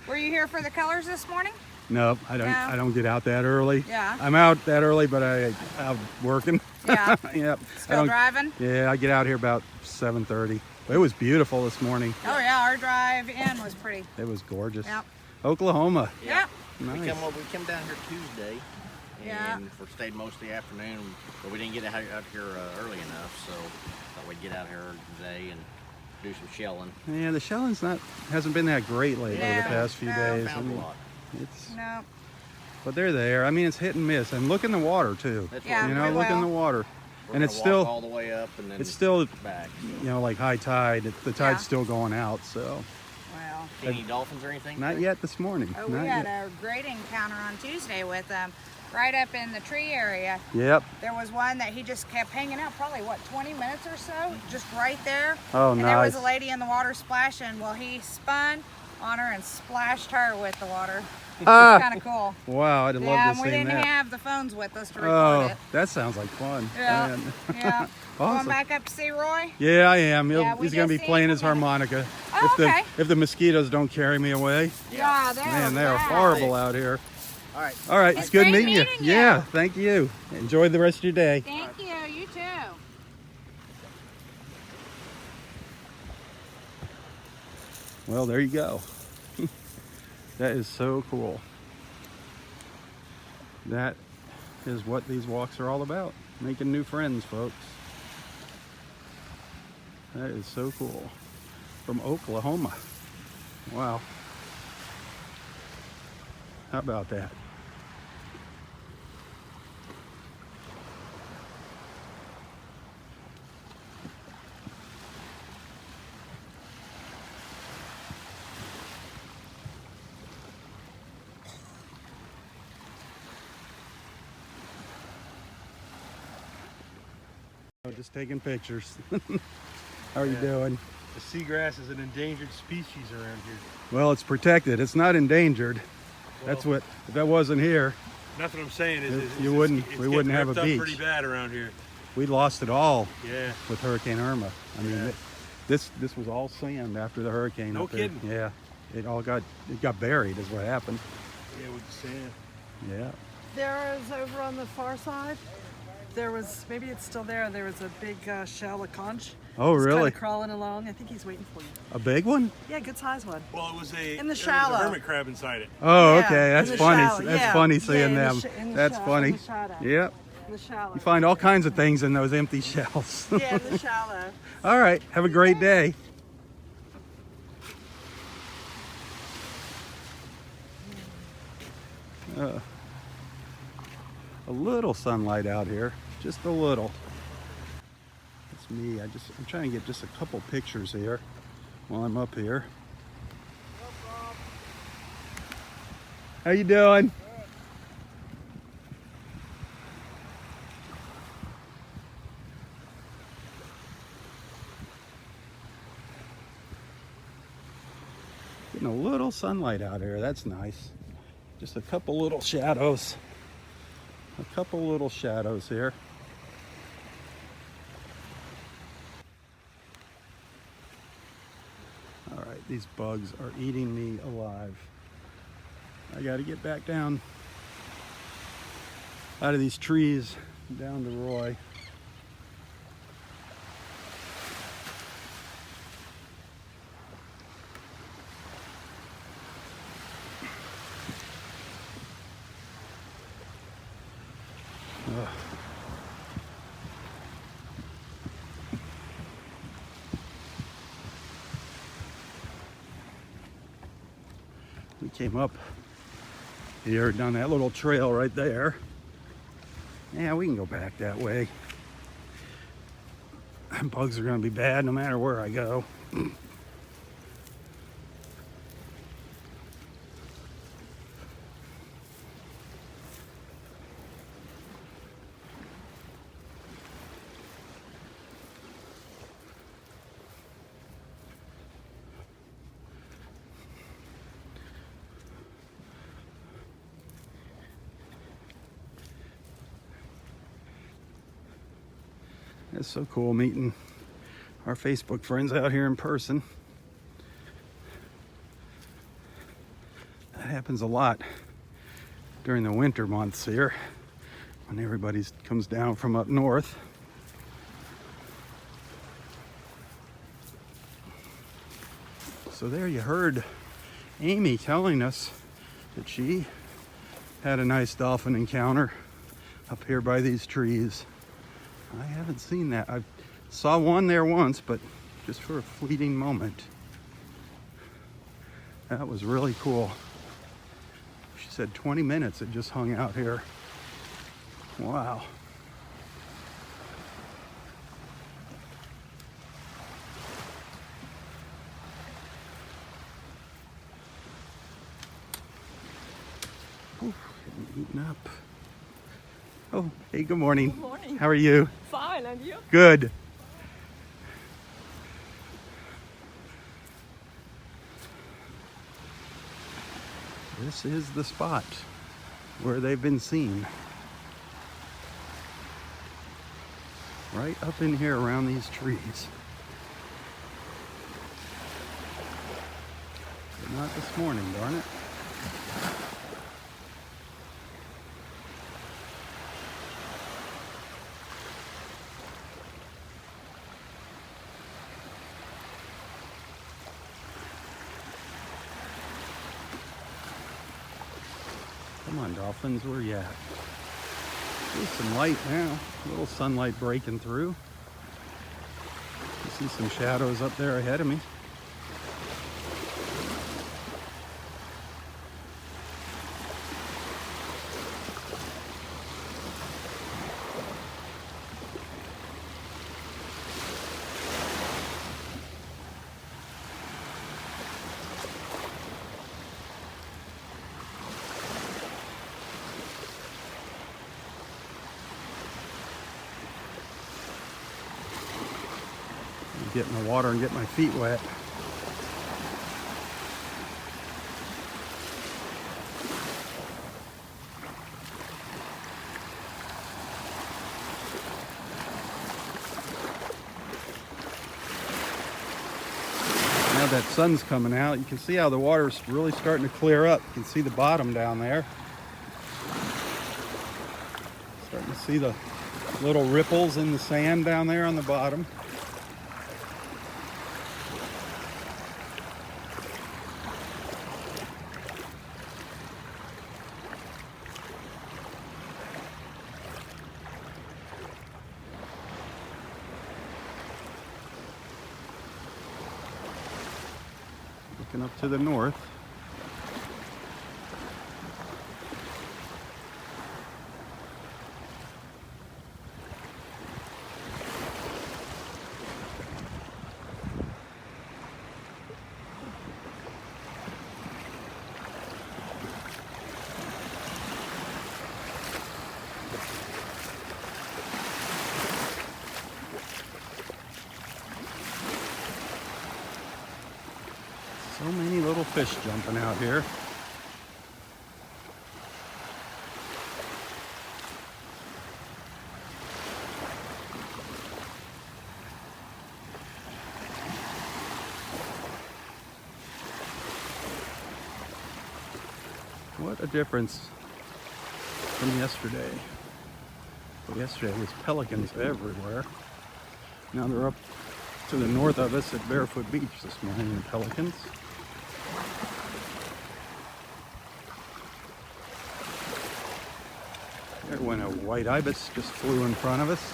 Were you here for the colors this morning? Nope, I don't. No. I don't get out that early. Yeah. I'm out that early, but I'm out working. Yeah. Yep. I Still don't- driving? Yeah, I get out here about 7:30. It was beautiful this morning. Oh yeah, our drive in was pretty. It was gorgeous. Yep. Oklahoma. Yep. Nice. We came down here Tuesday, Yeah. and stayed most of the afternoon, but we didn't get out here early enough, so thought we'd get out here today and do some shelling. Yeah, the shelling's hasn't been that great lately No, the past few no. days. Found a lot. It's No. but they're there. I mean, it's hit and miss. And look in the water too. That's Yeah, what You we're know, we look in will. the water. We're And gonna it's walk still all the way up and then it's still back. you know, like high tide. The tide's Yeah. still going out. So Well. Any dolphins or anything? not today? yet this morning. Oh, Not we had yet. a great encounter on Tuesday with right up in the tree area. Yep. There was one that he just kept hanging out, probably what, 20 minutes or so, just right there. Oh, and nice. there was a lady in the water splashing. Well, he spun on her and splashed her with the water. Ah. It's kind of cool. Wow, I'd love Yeah, to and see we that. didn't have the phones with us to record Oh, it. that sounds like fun. Yeah, Man. yeah. Going Awesome. back up to see Roy? Yeah, I am. Yeah, we He's going to just be seen playing him his a minute. harmonica. Oh, okay. If the mosquitoes don't carry me away. Yeah, they're Man, they are bad. horrible out here. All right. All right, it's good great meeting you. meeting you. Yeah, thank you. Enjoy the rest of your day. Thank you. You too. Well, there you go. That is so cool. That is what these walks are all about. Making new friends, folks. That is so cool. From Oklahoma. Wow. How about that? Just taking pictures. How are you doing? The seagrass is an endangered species around here. Well, it's protected. It's not endangered. That's what. If that wasn't here, Nothing I'm saying is You wouldn't- we wouldn't have a ripped up beach. pretty bad around here. we lost it all Yeah. with Hurricane Irma. I mean, Yeah. this was all sand after the hurricane. No up there. kidding. Yeah, it got buried. Is what happened. Yeah, with the sand. Yeah. There is over on the far side. There was, maybe it's still there. There was a big shell, a conch. Oh, He's really? Kind of crawling along. I think he's waiting for you. A big one? Yeah, good size one. Well, it was In the there was shallow. a hermit crab inside it. Oh, Yeah, okay. in That's the funny. shallow, That's yeah. funny Yeah, seeing in the them. sh- in the That's shallow, funny. in the shadow. Yep. In the shallow. You find all kinds of things in those empty shells. Yeah, in the shallow. All right. Have a great day. A little sunlight out here, just a little. That's me. I'm trying to get just a couple pictures here while I'm up here. How you doing? Getting a little sunlight out here. That's nice. Just a couple little shadows. A couple little shadows here. All right, these bugs are eating me alive. I got to get back down out of these trees down to Roy. Ugh. We came up here down that little trail right there. Yeah, we can go back that way. Bugs are going to be bad no matter where I go. It's so cool meeting our Facebook friends out here in person. That happens a lot during the winter months here when everybody comes down from up north. So there you heard Amy telling us that she had a nice dolphin encounter up here by these trees. I haven't seen that. I saw one there once, but just for a fleeting moment. That was really cool. She said 20 minutes it just hung out here. Wow. Oof, getting eaten up. Oh, hey, good morning. Good morning. How are you? Fine, and you? Good. This is the spot where they've been seen. Right up in here around these trees. But not this morning, darn it. Come on, dolphins, where you at? There's some light now, a little sunlight breaking through. I see some shadows up there ahead of me. Get in the water and get my feet wet. Now that sun's coming out, you can see how the water's really starting to clear up. You can see the bottom down there. Starting to see the little ripples in the sand down there on the bottom. Looking up to the north. So many little fish jumping out here. What a difference from yesterday. Well, yesterday was pelicans everywhere. Now they're up to the north of us at Barefoot Beach this morning in pelicans. There went a white ibis, just flew in front of us.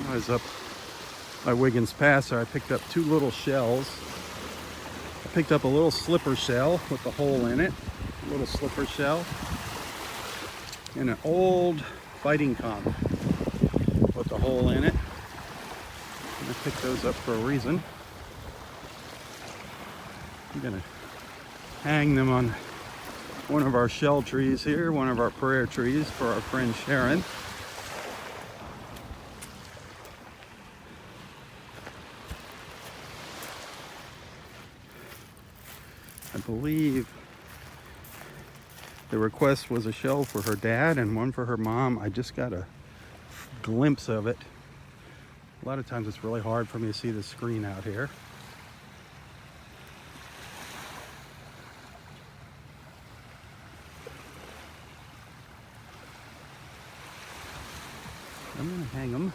I was up by Wiggins Pass, I picked up two little shells. I picked up a little slipper shell with a hole in it, a little slipper shell, and an old fighting conch with a hole in it. And I picked those up for a reason. I'm gonna hang them on one of our shell trees here, one of our prayer trees for our friend Sharon. I believe the request was a shell for her dad and one for her mom. I just got a glimpse of it. A lot of times it's really hard for me to see the screen out here. I'm gonna hang them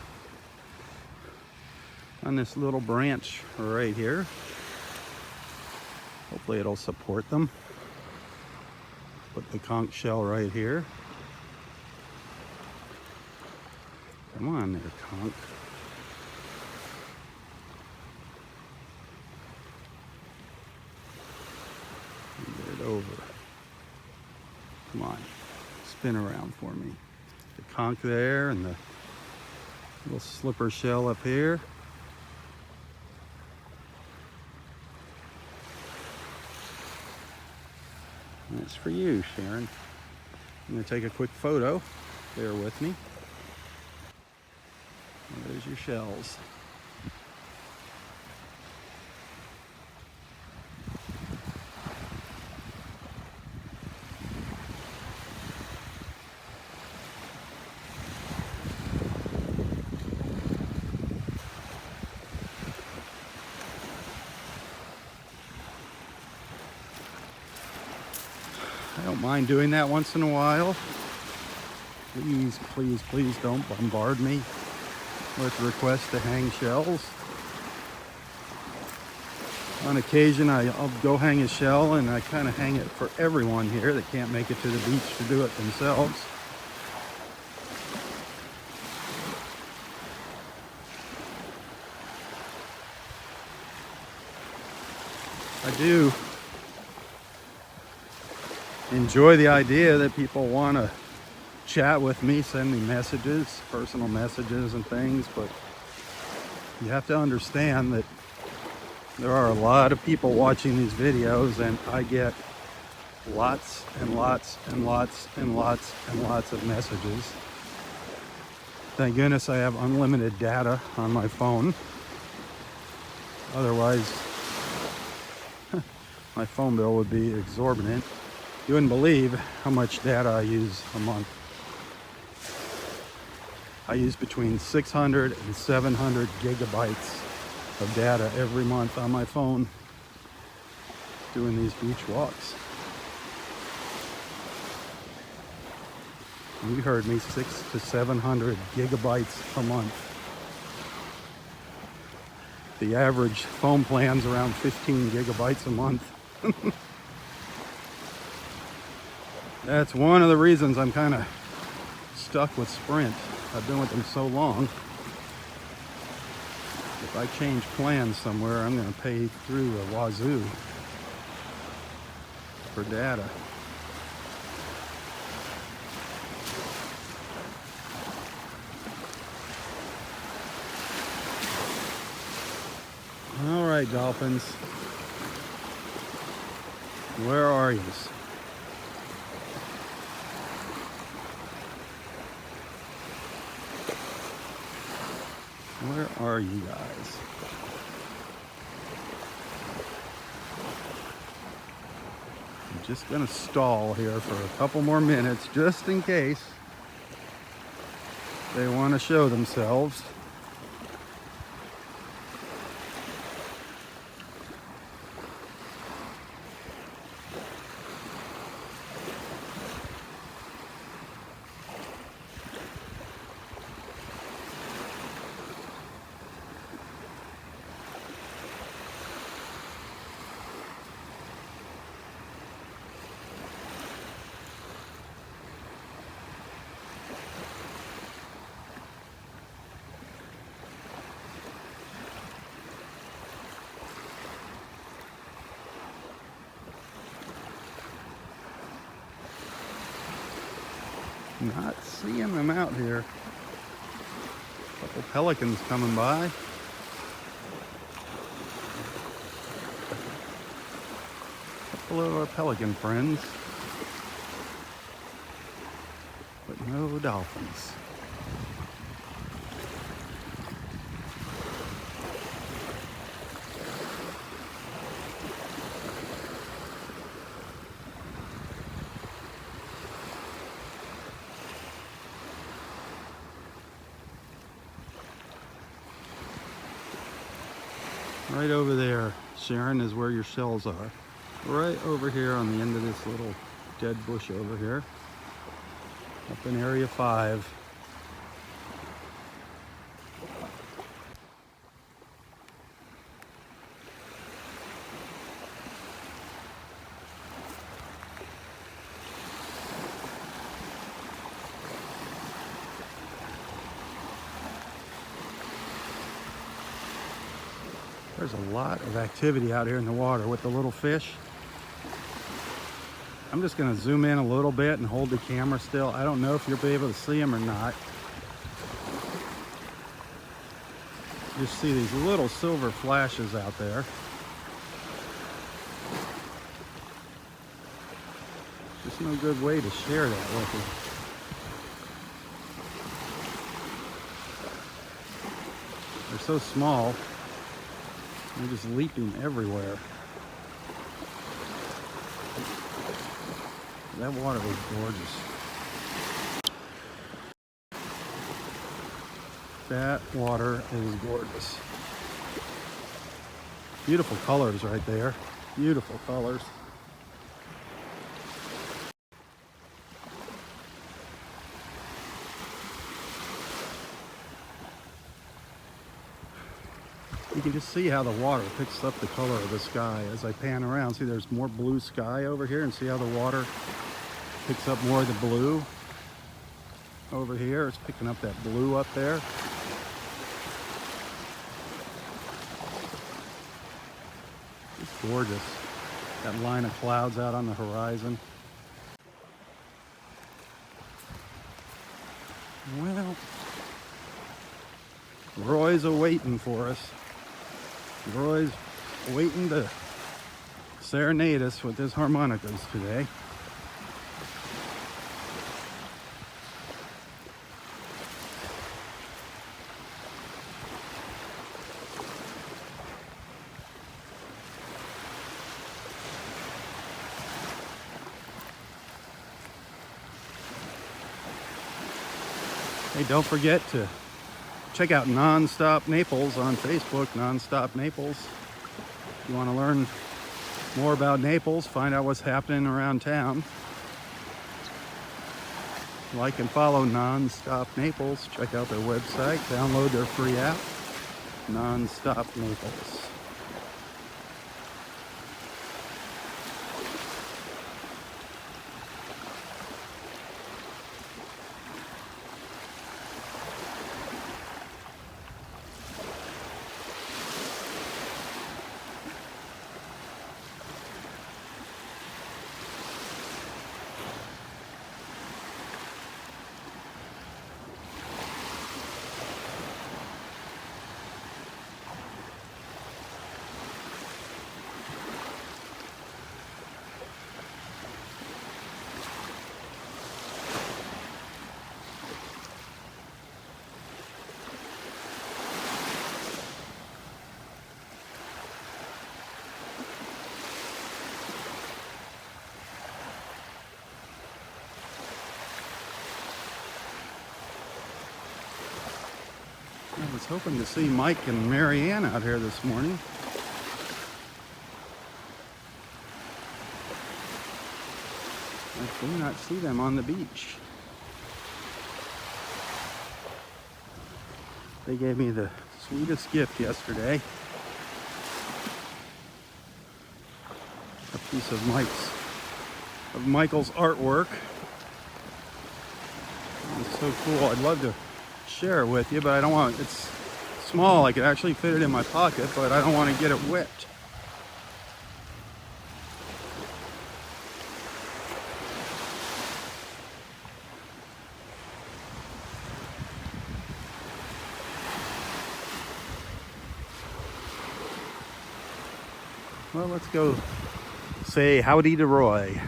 on this little branch right here. Hopefully it'll support them. Put the conch shell right here. Come on there, conch. Get it over. Come on, spin around for me. The conch there and the little slipper shell up here. That's for you, Sharon. I'm going to take a quick photo. Bear with me. There's your shells. I don't mind doing that once in a while. Please, please, please don't bombard me with requests to hang shells. On occasion, I'll go hang a shell, and I kind of hang it for everyone here that can't make it to the beach to do it themselves. I do enjoy the idea that people want to chat with me, send me messages, personal messages and things, but you have to understand that there are a lot of people watching these videos, and I get lots and lots and lots and lots and lots of messages. Thank goodness I have unlimited data on my phone. Otherwise, my phone bill would be exorbitant. You wouldn't believe how much data I use a month. I use between 600 and 700 gigabytes of data every month on my phone doing these beach walks. You heard me, 600 to 700 gigabytes a month. The average phone plan's around 15 gigabytes a month. That's one of the reasons I'm kind of stuck with Sprint. I've been with them so long. If I change plans somewhere, I'm going to pay through a wazoo for data. All right, dolphins. Where are you? Where are you guys? I'm just gonna stall here for a couple more minutes just in case they want to show themselves. Not seeing them out here. Couple pelicans coming by. Couple of our pelican friends. But no dolphins. Right over there, Sharon, is where your shells are. Right over here on the end of this little dead bush over here. Up in area 5. There's a lot of activity out here in the water with the little fish. I'm just going to zoom in a little bit and hold the camera still. I don't know if you'll be able to see them or not. You just see these little silver flashes out there. There's no good way to share that with you. They're so small, they're just leaping everywhere. That water was gorgeous. That water is gorgeous. Beautiful colors right there. Beautiful colors. You can just see how the water picks up the color of the sky as I pan around. See, there's more blue sky over here, and see how the water picks up more of the blue over here. It's picking up that blue up there. It's gorgeous. That line of clouds out on the horizon. Well, Roy's a-waiting for us. Roy's waiting to serenade us with his harmonicas today. Hey, don't forget to check out Nonstop Naples on Facebook, Nonstop Naples. If you want to learn more about Naples, find out what's happening around town. Like and follow Nonstop Naples. Check out their website, download their free app, Nonstop Naples. I was hoping to see Mike and Marianne out here this morning. I do not see them on the beach. They gave me the sweetest gift yesterday. A piece of Michael's artwork. It's so cool. I'd love to share it with you, but I don't want, it's small. I could actually fit it in my pocket, but I don't want to get it wet. Well, let's go say howdy to Roy.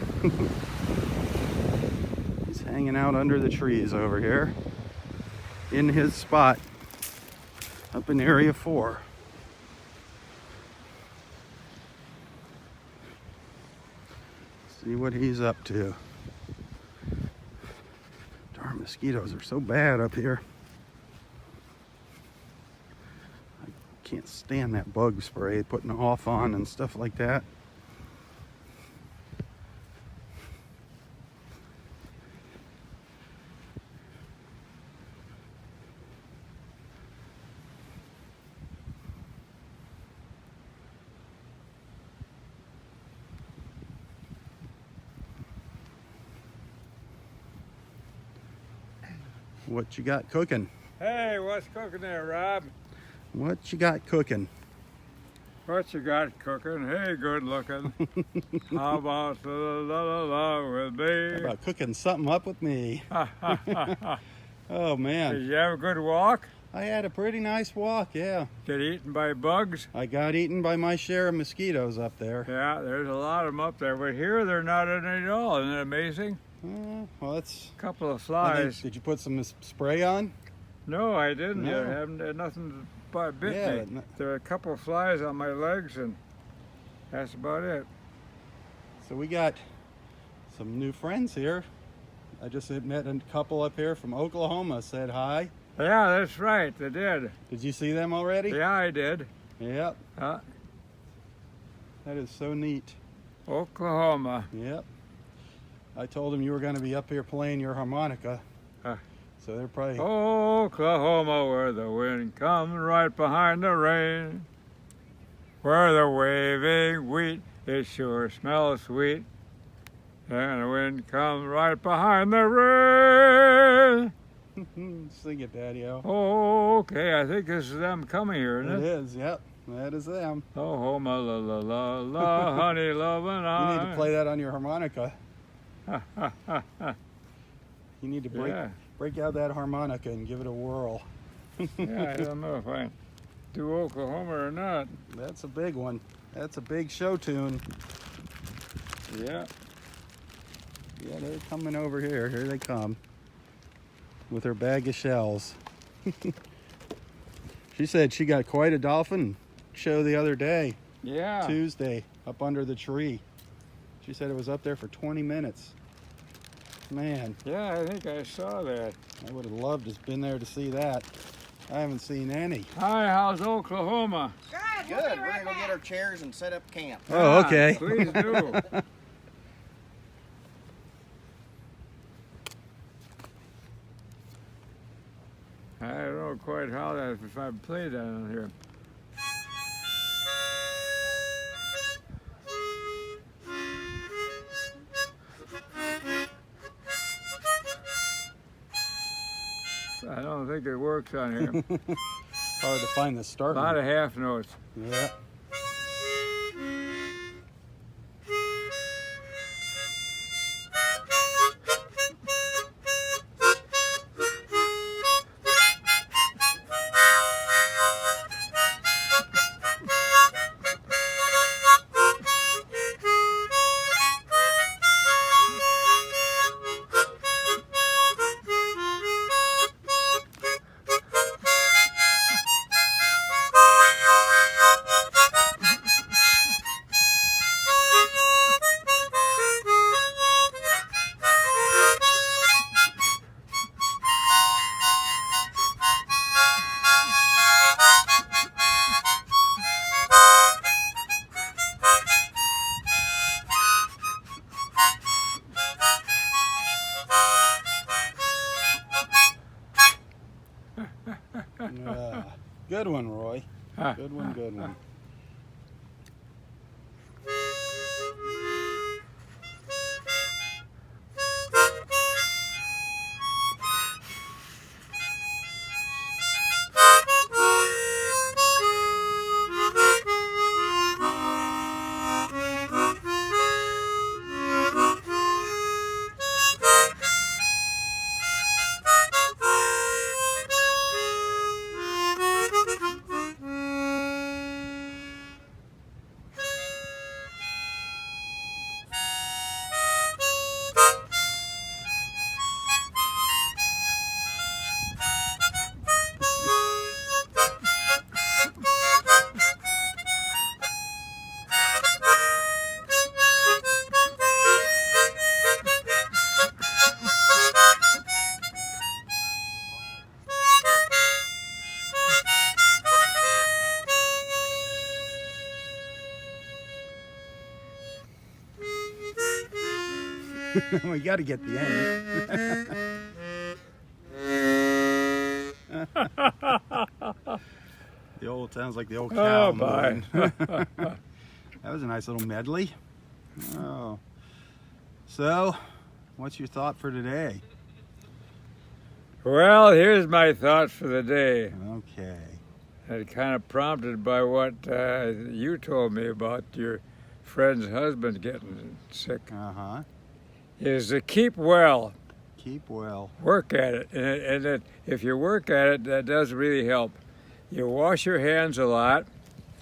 He's hanging out under the trees over here in his spot up in Area 4. See what he's up to. Darn mosquitoes are so bad up here. I can't stand that bug spray, putting off on and stuff like that. What you got cooking? Hey, what's cooking there, Rob? What you got cooking? What you got cooking? Hey, good looking. How about la la la la with How me? about cooking something up with me? Oh, Did man. you have a good walk? I had a pretty nice walk, yeah. Get eaten by bugs? I got eaten by my share of mosquitoes up there. Yeah, there's a lot of them up there, but here they're not in it at all. Isn't it amazing? Well, that's... A couple of I flies. think, did you put some spray on? No, I didn't. No. I haven't had nothing bit Yeah, me. There are a couple of flies on my legs, and that's about it. So we got some new friends here. I just met a couple up here from Oklahoma, said hi. Yeah, that's right. They did. Did you see them already? Yeah, I did. Yep. Uh, That is so neat. Oklahoma. Yep. I told them you were going to be up here playing your harmonica. So they're probably... Oklahoma, where the wind comes right behind the rain. Where the waving wheat, it sure smells sweet. And the wind comes right behind the rain. Sing it, Daddy-O. Okay, I think this is them coming here, isn't It it? is, yep. That is them. Oklahoma, la la la la, honey, love and You I. need to play that on your harmonica. You need to break out that harmonica and give it a whirl. Yeah, I don't know if I do Oklahoma or not. That's a big one. That's a big show tune. Yeah. Yeah, they're coming over here. Here they come. With her bag of shells. She said she got quite a dolphin show the other day. Yeah. Tuesday, up under the tree. She said it was up there for 20 minutes. Man, Yeah, I think I saw that. I would have loved to have been there to see that. I haven't seen any. Hi, how's Oklahoma? Good. Good. We'll be We're right gonna go get back. our chairs and set up camp. Oh, okay. Please do. I don't know quite how that, if I played that on here. I don't think it works on here. Hard to find the A start. lot one. of half notes. Yeah. Good one, Roy. Good one, good one. We got to get the end. The old sounds like the old cow. Oh, bye. That was a nice little medley. Oh, so what's your thought for today? Well, here's my thought for the day. Okay. And kind of prompted by what you told me about your friend's husband getting sick, Uh-huh. is to keep well, Keep well. work at it. And that if you work at it, that does really help. You wash your hands a lot.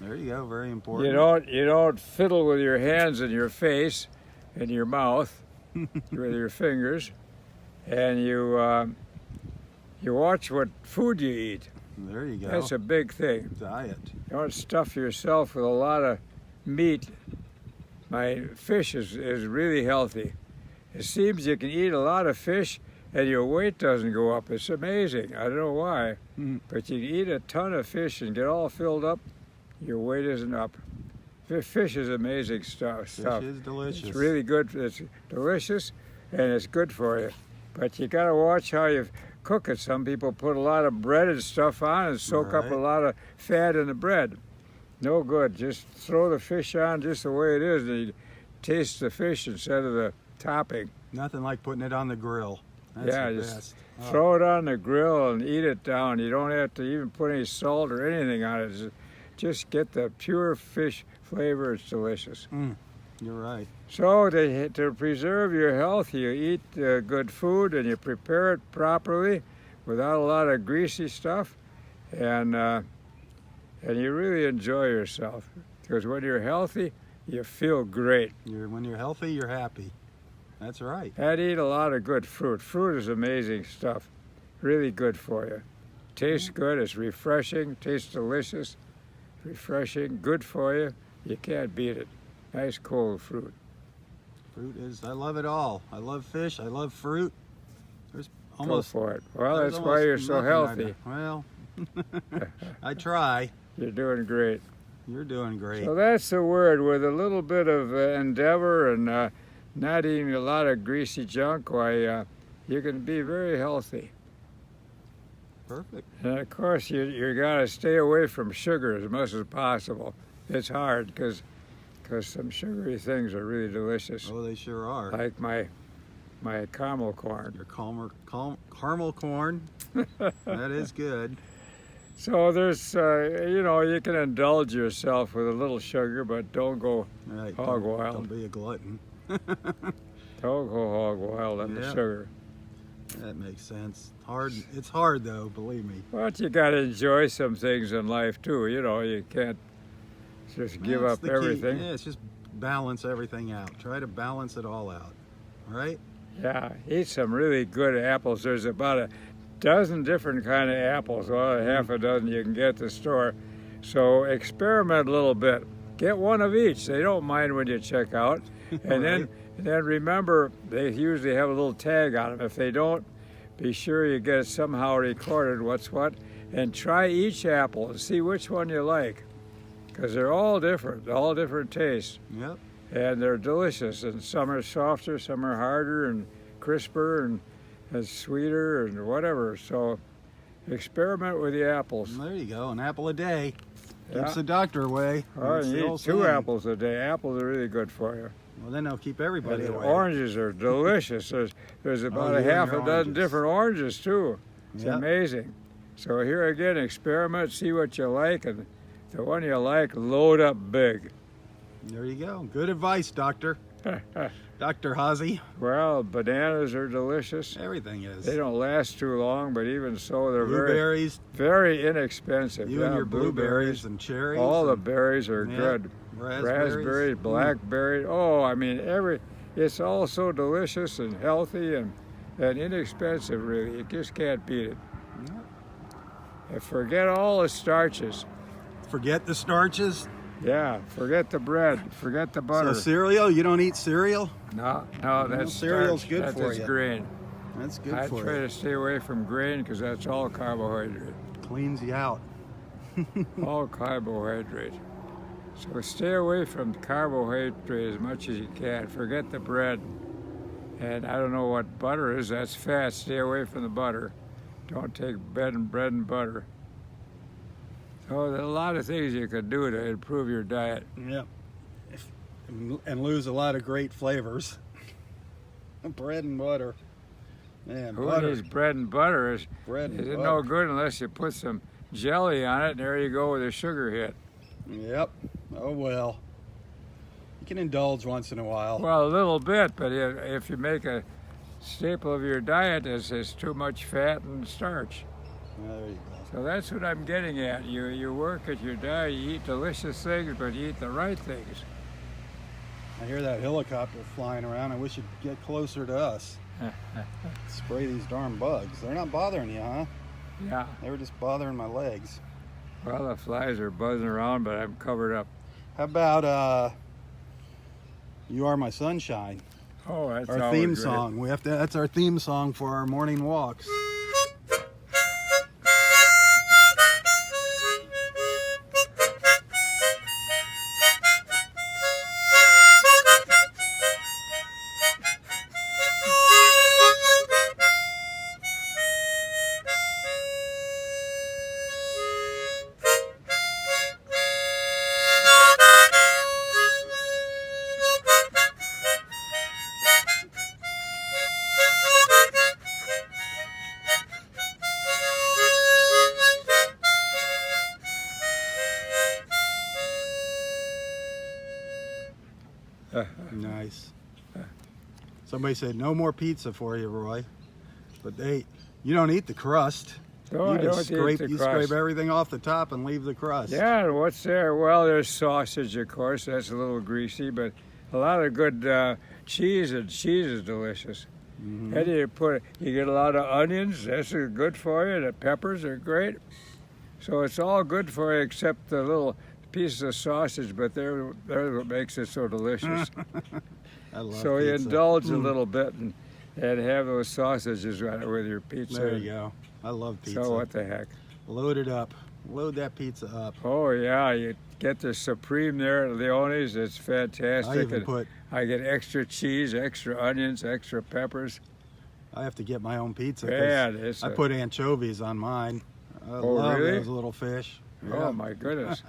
There you go. Very important. You don't fiddle with your hands in your face and your mouth with your fingers. And you watch what food you eat. There you go. That's a big thing. Diet. You don't stuff yourself with a lot of meat. My fish is really healthy. It seems you can eat a lot of fish and your weight doesn't go up. It's amazing. I don't know why, but you can eat a ton of fish and get all filled up. Your weight isn't up. Fish is amazing stuff. Fish is delicious. It's really good. It's delicious and it's good for you. But you got to watch how you cook it. Some people put a lot of bread and stuff on and soak up a Right. lot of fat in the bread. No good. Just throw the fish on just the way it is and you taste the fish instead of the topping. Nothing like putting it on the grill. That's Yeah, the just best. Oh, throw it on the grill and eat it down. You don't have to even put any salt or anything on it. Just get the pure fish flavor. It's delicious. you're right. So to preserve your health, you eat good food and you prepare it properly without a lot of greasy stuff, and you really enjoy yourself. Because when you're healthy, you feel great. When you're healthy, you're happy. That's right. And eat a lot of good fruit. Fruit is amazing stuff. Really good for you. Tastes good. It's refreshing. Tastes delicious. Refreshing. Good for you. You can't beat it. Nice cold fruit. Fruit is, I love it all. I love fish. I love fruit. There's almost. Go for it. Well, there's that's why almost you're so nothing I healthy. don't- Well, I try. You're doing great. You're doing great. So that's the word. With a little bit of endeavor and not eating a lot of greasy junk, why you can be very healthy. Perfect. And of course, you got to stay away from sugar as much as possible. It's hard because some sugary things are really delicious, Oh, they sure are. like my caramel corn. Your caramel corn. That is good. So there's, you can indulge yourself with a little sugar, but don't go Right. hog don't, wild. Don't be a glutton. Don't go hog wild on the Yeah. sugar. That makes sense. Hard. It's hard though. Believe me. But you got to enjoy some things in life too. You can't just give That's up the key. everything. Yeah, it's just balance everything out. Try to balance it all out. Right? Yeah, eat some really good apples. There's about a dozen different kind of apples. Well, half a dozen you can get at the store. So experiment a little bit. Get one of each. They don't mind when you check out. And then remember, they usually have a little tag on them. If they don't, be sure you get it somehow recorded what's what. And try each apple and see which one you like. Because they're all different tastes. Yep. And they're delicious, and some are softer, some are harder and crisper and sweeter and whatever. So experiment with the apples. There you go. An apple a day Yeah. keeps the doctor away. Oh, That's the you old eat 2 saying. apples a day. Apples are really good for you. Well, then they'll keep everybody And the away. oranges are delicious. There's about you a and half your a dozen oranges. different oranges too. It's Yep. amazing. So here again, experiment, see what you like, and the one you like, load up big. There you go. Good advice, Doctor. Dr. Hazy. Well, bananas are delicious. Everything is. They don't last too long, but even so, they're Blueberries. very inexpensive. You and your blueberries and cherries. All the and berries are Yeah. good. Raspberries, blackberries. Oh, I mean, it's all so delicious and healthy and inexpensive, really. You just can't beat it. And forget all the starches. Forget the starches. Yeah, forget the bread, forget the butter. So cereal, you don't eat cereal? No, that's cereal's starch. good That's for just you. grain. That's good I for try you. to stay away from grain because that's all carbohydrate. Cleans you out. All carbohydrate. So stay away from carbohydrate as much as you can. Forget the bread. And I don't know what butter is. That's fat. Stay away from the butter. Don't take bread and butter. So there are a lot of things you can do to improve your diet. Yeah. And lose a lot of great flavors. Bread and butter. Man, Who butter. needs bread and butter? Bread and Is it butter. no good unless you put some jelly on it, and there you go with a sugar hit. Yep. Oh well. You can indulge once in a while. Well, a little bit, but if you make a staple of your diet, it's too much fat and starch. There you go. So that's what I'm getting at. You work at your diet, you eat delicious things, but you eat the right things. I hear that helicopter flying around. I wish you'd get closer to us. Spray these darn bugs. They're not bothering you, huh? Yeah. They were just bothering my legs. Well, the flies are buzzing around, but I'm covered up. How about You Are My Sunshine? Oh, that's Our always theme great. song. That's our theme song for our morning walks. Nice. Somebody said no more pizza for you, Roy. But you don't eat the crust. No, you I just don't eat the you crust. scrape everything off the top and leave the crust. Yeah, and what's there? Well, there's sausage, of course. That's a little greasy, but a lot of good cheese, and cheese is delicious. Mm-hmm. And you get a lot of onions. That's good for you. The peppers are great. So it's all good for you except the little pieces of sausage, but they're what makes it so delicious. I love So you pizza. indulge a little bit and have those sausages with your pizza. There you go. I love pizza. So what the heck? Load it up. Load that pizza up. Oh yeah, you get the Supreme there at Leone's. It's fantastic. I even And I get extra cheese, extra onions, extra peppers. I have to get my own pizza. 'cause Man, I put anchovies on mine. I love really? those little fish. Oh my goodness,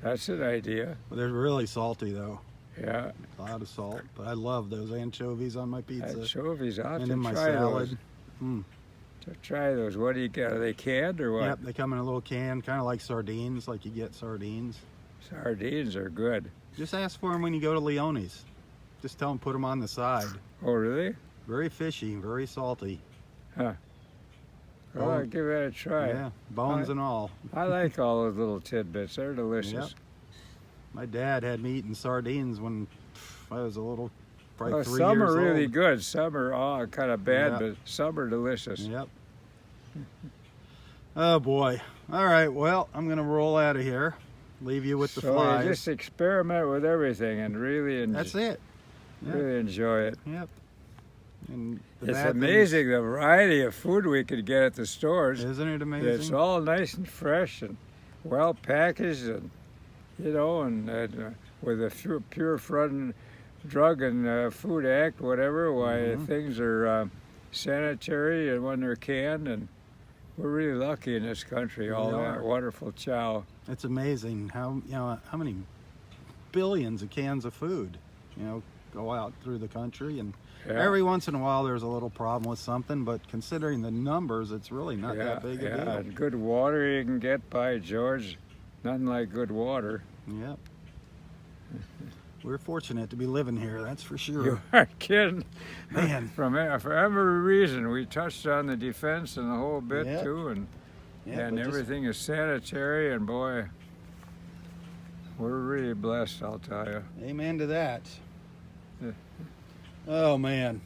that's an idea. They're really salty though. Yeah, A lot of salt. But I love those anchovies on my pizza. anchovies. I'll have And to in my try salad. those. Mm. To try those. What do you get? Are they canned or what? Yep, they come in a little can, kind of like sardines, like you get sardines. Sardines are good. Just ask for them when you go to Leone's. Just tell them put them on the side. Oh really? Very fishy, very salty. Well, I'll give that a try. Yeah, bones and all. I like all those little tidbits. They're delicious. Yep. My dad had me eating sardines when I was a little, probably 3 years Some old. are really good. Some are kind of bad, Yeah. but some are delicious. Yep. Oh boy. All right, well, I'm going to roll out of here. Leave you with the So flies. you just experiment with everything and really, That's it. Yeah. really enjoy it. Yep. And the It's bad things- amazing the variety of food we could get at the stores. Isn't it amazing? It's all nice and fresh and well packaged, and with a pure drug and food act, whatever. Why Mm-hmm. things are sanitary and when they're canned, and we're really lucky in this country. All We that are. wonderful chow. It's amazing how many billions of cans of food, go out through the country, and Yeah. every once in a while there's a little problem with something, but considering the numbers, it's really not that big a deal. And good water you can get, by George. Nothing like good water. Yep. We're fortunate to be living here, that's for sure. You aren't kidding. Man. For every reason, we touched on the defense and the whole bit Yep. too, and Yeah, and but just- everything is sanitary, and boy, we're really blessed, I'll tell you. Amen to that. Yeah. Oh man,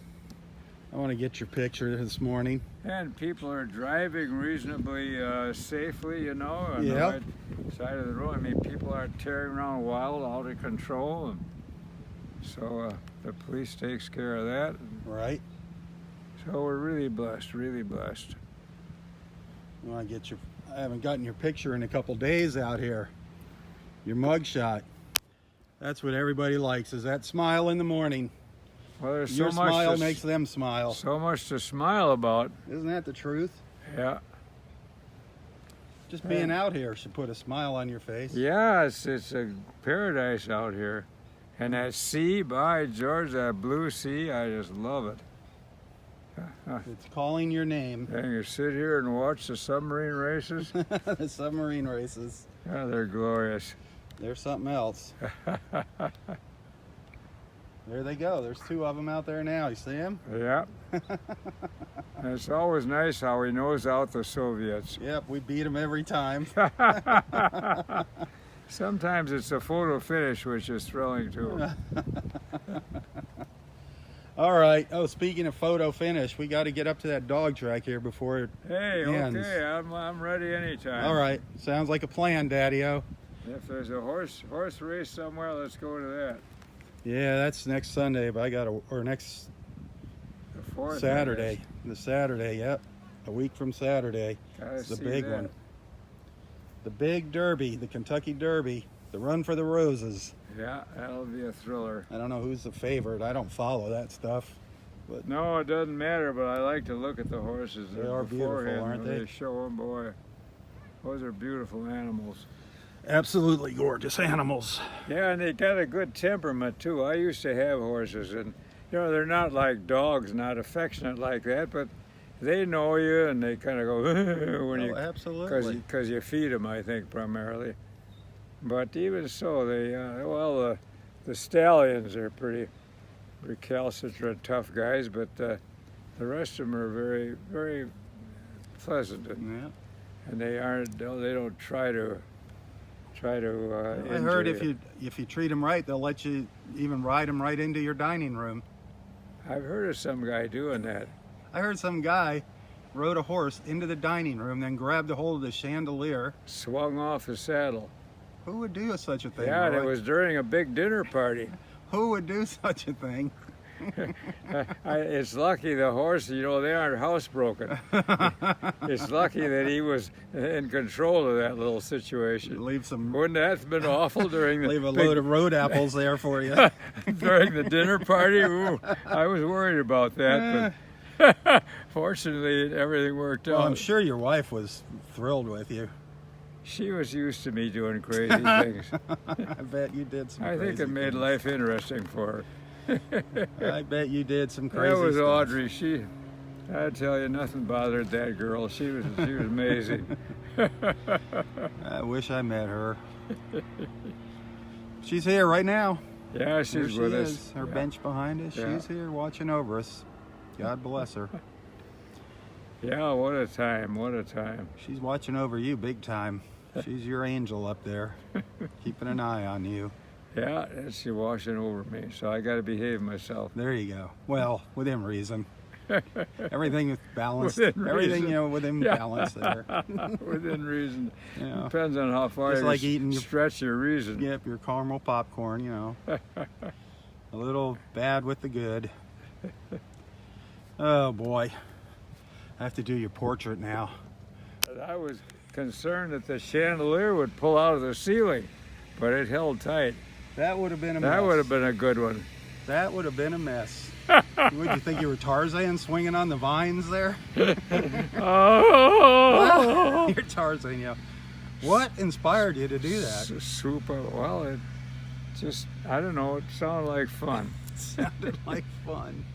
I want to get your picture this morning. And people are driving reasonably safely, on the Yep. right side of the road. I mean, people aren't tearing around wild, out of control, and so the police takes care of that. Right. So we're really blessed, really blessed. I want to get I haven't gotten your picture in a couple days out here. Your mugshot. That's what everybody likes, is that smile in the morning. Well, there's Your so much smile to, makes them smile. so much to smile about. Isn't that the truth? Yeah. Just being out here should put a smile on your face. Yeah, it's a paradise out here. And that sea, by George, that blue sea, I just love it. It's calling your name. And you sit here and watch the submarine races. The submarine races. Yeah, they're glorious. They're something else. There they go. There's two of them out there now. You see them? Yeah. And it's always nice how he knows out the Soviets. Yep, we beat them every time. Sometimes it's a photo finish, which is thrilling too. All right. Oh, speaking of photo finish, we got to get up to that dog track here before it Hey, ends. okay, I'm ready anytime. All right. Sounds like a plan, Daddy-O. If there's a horse race somewhere, let's go to that. Yeah, that's next Sunday, but or next The fourth. Saturday. The Saturday, yep. A week from Saturday. Gotta It's the see big that. one. The big Derby, the Kentucky Derby, the Run for the Roses. Yeah, that'll be a thriller. I don't know who's the favorite. I don't follow that stuff. No, it doesn't matter, but I like to look at the horses. They are beautiful, beforehand aren't when they? show them, boy. Those are beautiful animals. Absolutely gorgeous animals. Yeah, and they got a good temperament too. I used to have horses, and they're not like dogs, not affectionate like that, but they know you and they kind of go when you, absolutely. because you feed them, I think, primarily. But even so, the stallions are pretty recalcitrant, tough guys, but the rest of them are very, very pleasant, Yeah. and they don't try to. I heard if you treat them right, they'll let you even ride them right into your dining room. I've heard of some guy doing that. I heard some guy rode a horse into the dining room, then grabbed a hold of the chandelier. Swung off his saddle. Who would do such a thing? Yeah, and it Roy? was during a big dinner party. Who would do such a thing? It's lucky the horse, they aren't housebroken. It's lucky that he was in control of that little situation. Leave some. Wouldn't that have been awful during the Leave a load of road apples there for you. during the dinner party? Ooh, I was worried about that, but fortunately everything worked out. Well, I'm sure your wife was thrilled with you. She was used to me doing crazy things. I bet you did some. I think crazy it made things. life interesting for her. I bet you did some crazy. That was stuff. Audrey. I tell you, nothing bothered that girl. She was amazing. I wish I met her. She's here right now. Yeah, There she's she with is. us. Her Yeah. bench behind us. Yeah. She's here watching over us. God bless her. Yeah, what a time! What a time! She's watching over you big time. She's your angel up there, keeping an eye on you. Yeah, and she's watching over me, so I got to behave myself. There you go. Well, within reason. Everything is balanced. Within Everything, reason. within Yeah. balance there. Within reason. Yeah. Depends on how far Just you like eating your- stretch your reason. Yep, your caramel popcorn, A little bad with the good. Oh boy. I have to do your portrait now. I was concerned that the chandelier would pull out of the ceiling, but it held tight. That would have been a mess. That would have been a good one. That would have been a mess. Would you think you were Tarzan swinging on the vines there? Oh! You're Tarzan, yeah. What inspired you to do that? Super. Well, it just, I don't know, it sounded like fun. Sounded like fun.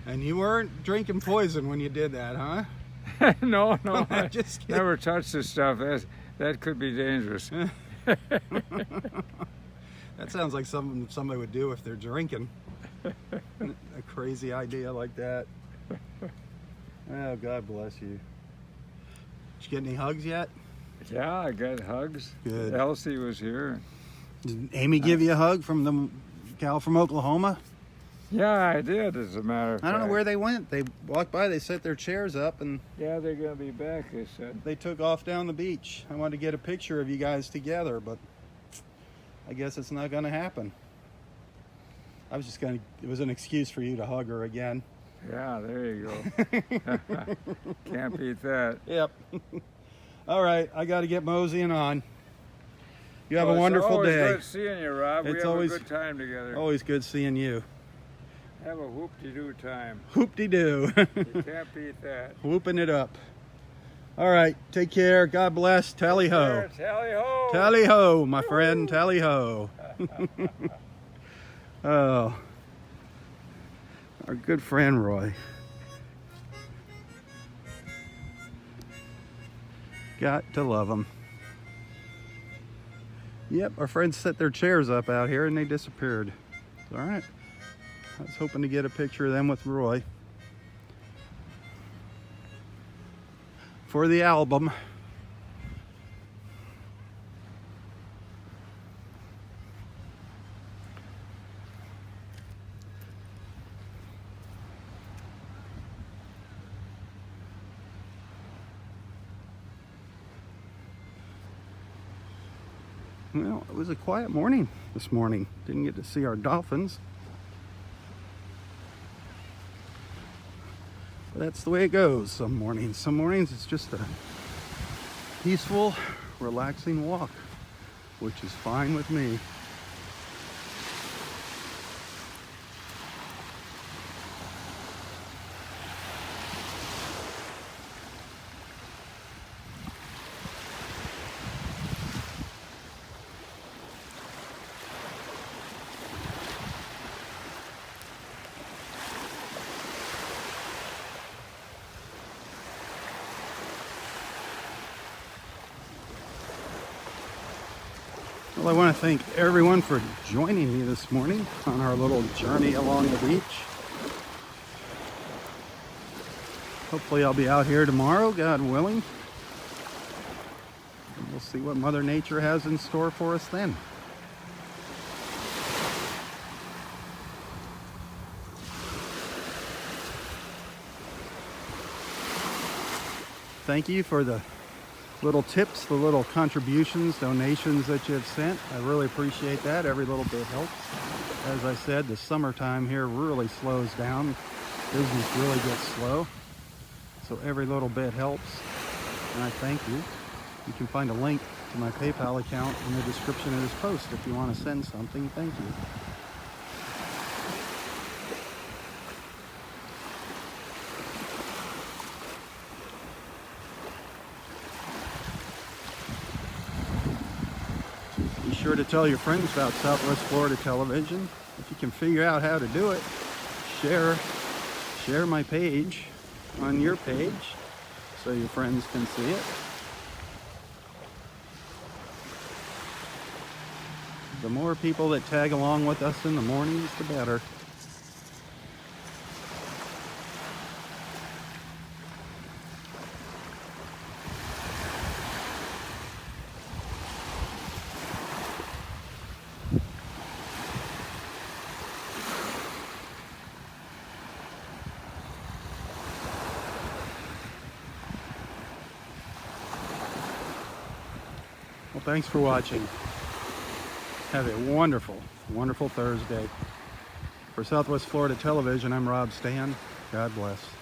And you weren't drinking poison when you did that, huh? No, I Just kidding. never touched this stuff. That could be dangerous. That sounds like something somebody would do if they're drinking. A crazy idea like that. Oh, God bless you. Did you get any hugs yet? Yeah, I got hugs. Good. Elsie was here. Did Amy give you a hug from the gal from Oklahoma? Yeah, I did, as a matter of fact. I don't know where they went. They walked by, they set their chairs up, and Yeah, they're going to be back, they said. they took off down the beach. I wanted to get a picture of you guys together, but I guess it's not going to happen. I was just it was an excuse for you to hug her again. Yeah, there you go. Can't beat that. Yep. All right, I got to get moseying on. You have a Well, wonderful it's day. always good seeing you, Rob. We It's have always- a good time together. Always good seeing you. Have a whoop-de-doo time. Whoop-de-doo. You can't beat that. Whooping it up. All right, take care. God bless. Tally-ho. Tally-ho! Tally-ho, my friend. Tally-ho. Oh. Our good friend Roy. Got to love them. Yep, our friends set their chairs up out here and they disappeared. All right. I was hoping to get a picture of them with Roy for the album. Well, it was a quiet morning this morning. Didn't get to see our dolphins. But that's the way it goes some mornings. Some mornings it's just a peaceful, relaxing walk, which is fine with me. Well, I want to thank everyone for joining me this morning on our little journey along the beach. Hopefully I'll be out here tomorrow, God willing. And we'll see what Mother Nature has in store for us then. Thank you for the little tips, the little contributions, donations that you have sent. I really appreciate that. Every little bit helps. As I said, the summertime here really slows down. Business really gets slow. So every little bit helps. And I thank you. You can find a link to my PayPal account in the description of this post if you want to send something. Thank you. Be sure to tell your friends about Southwest Florida Television. If you can figure out how to do it, share my page on your page so your friends can see it. The more people that tag along with us in the mornings, the better. Well, thanks for watching. Have a wonderful, wonderful Thursday. For Southwest Florida Television, I'm Robb Stan. God bless.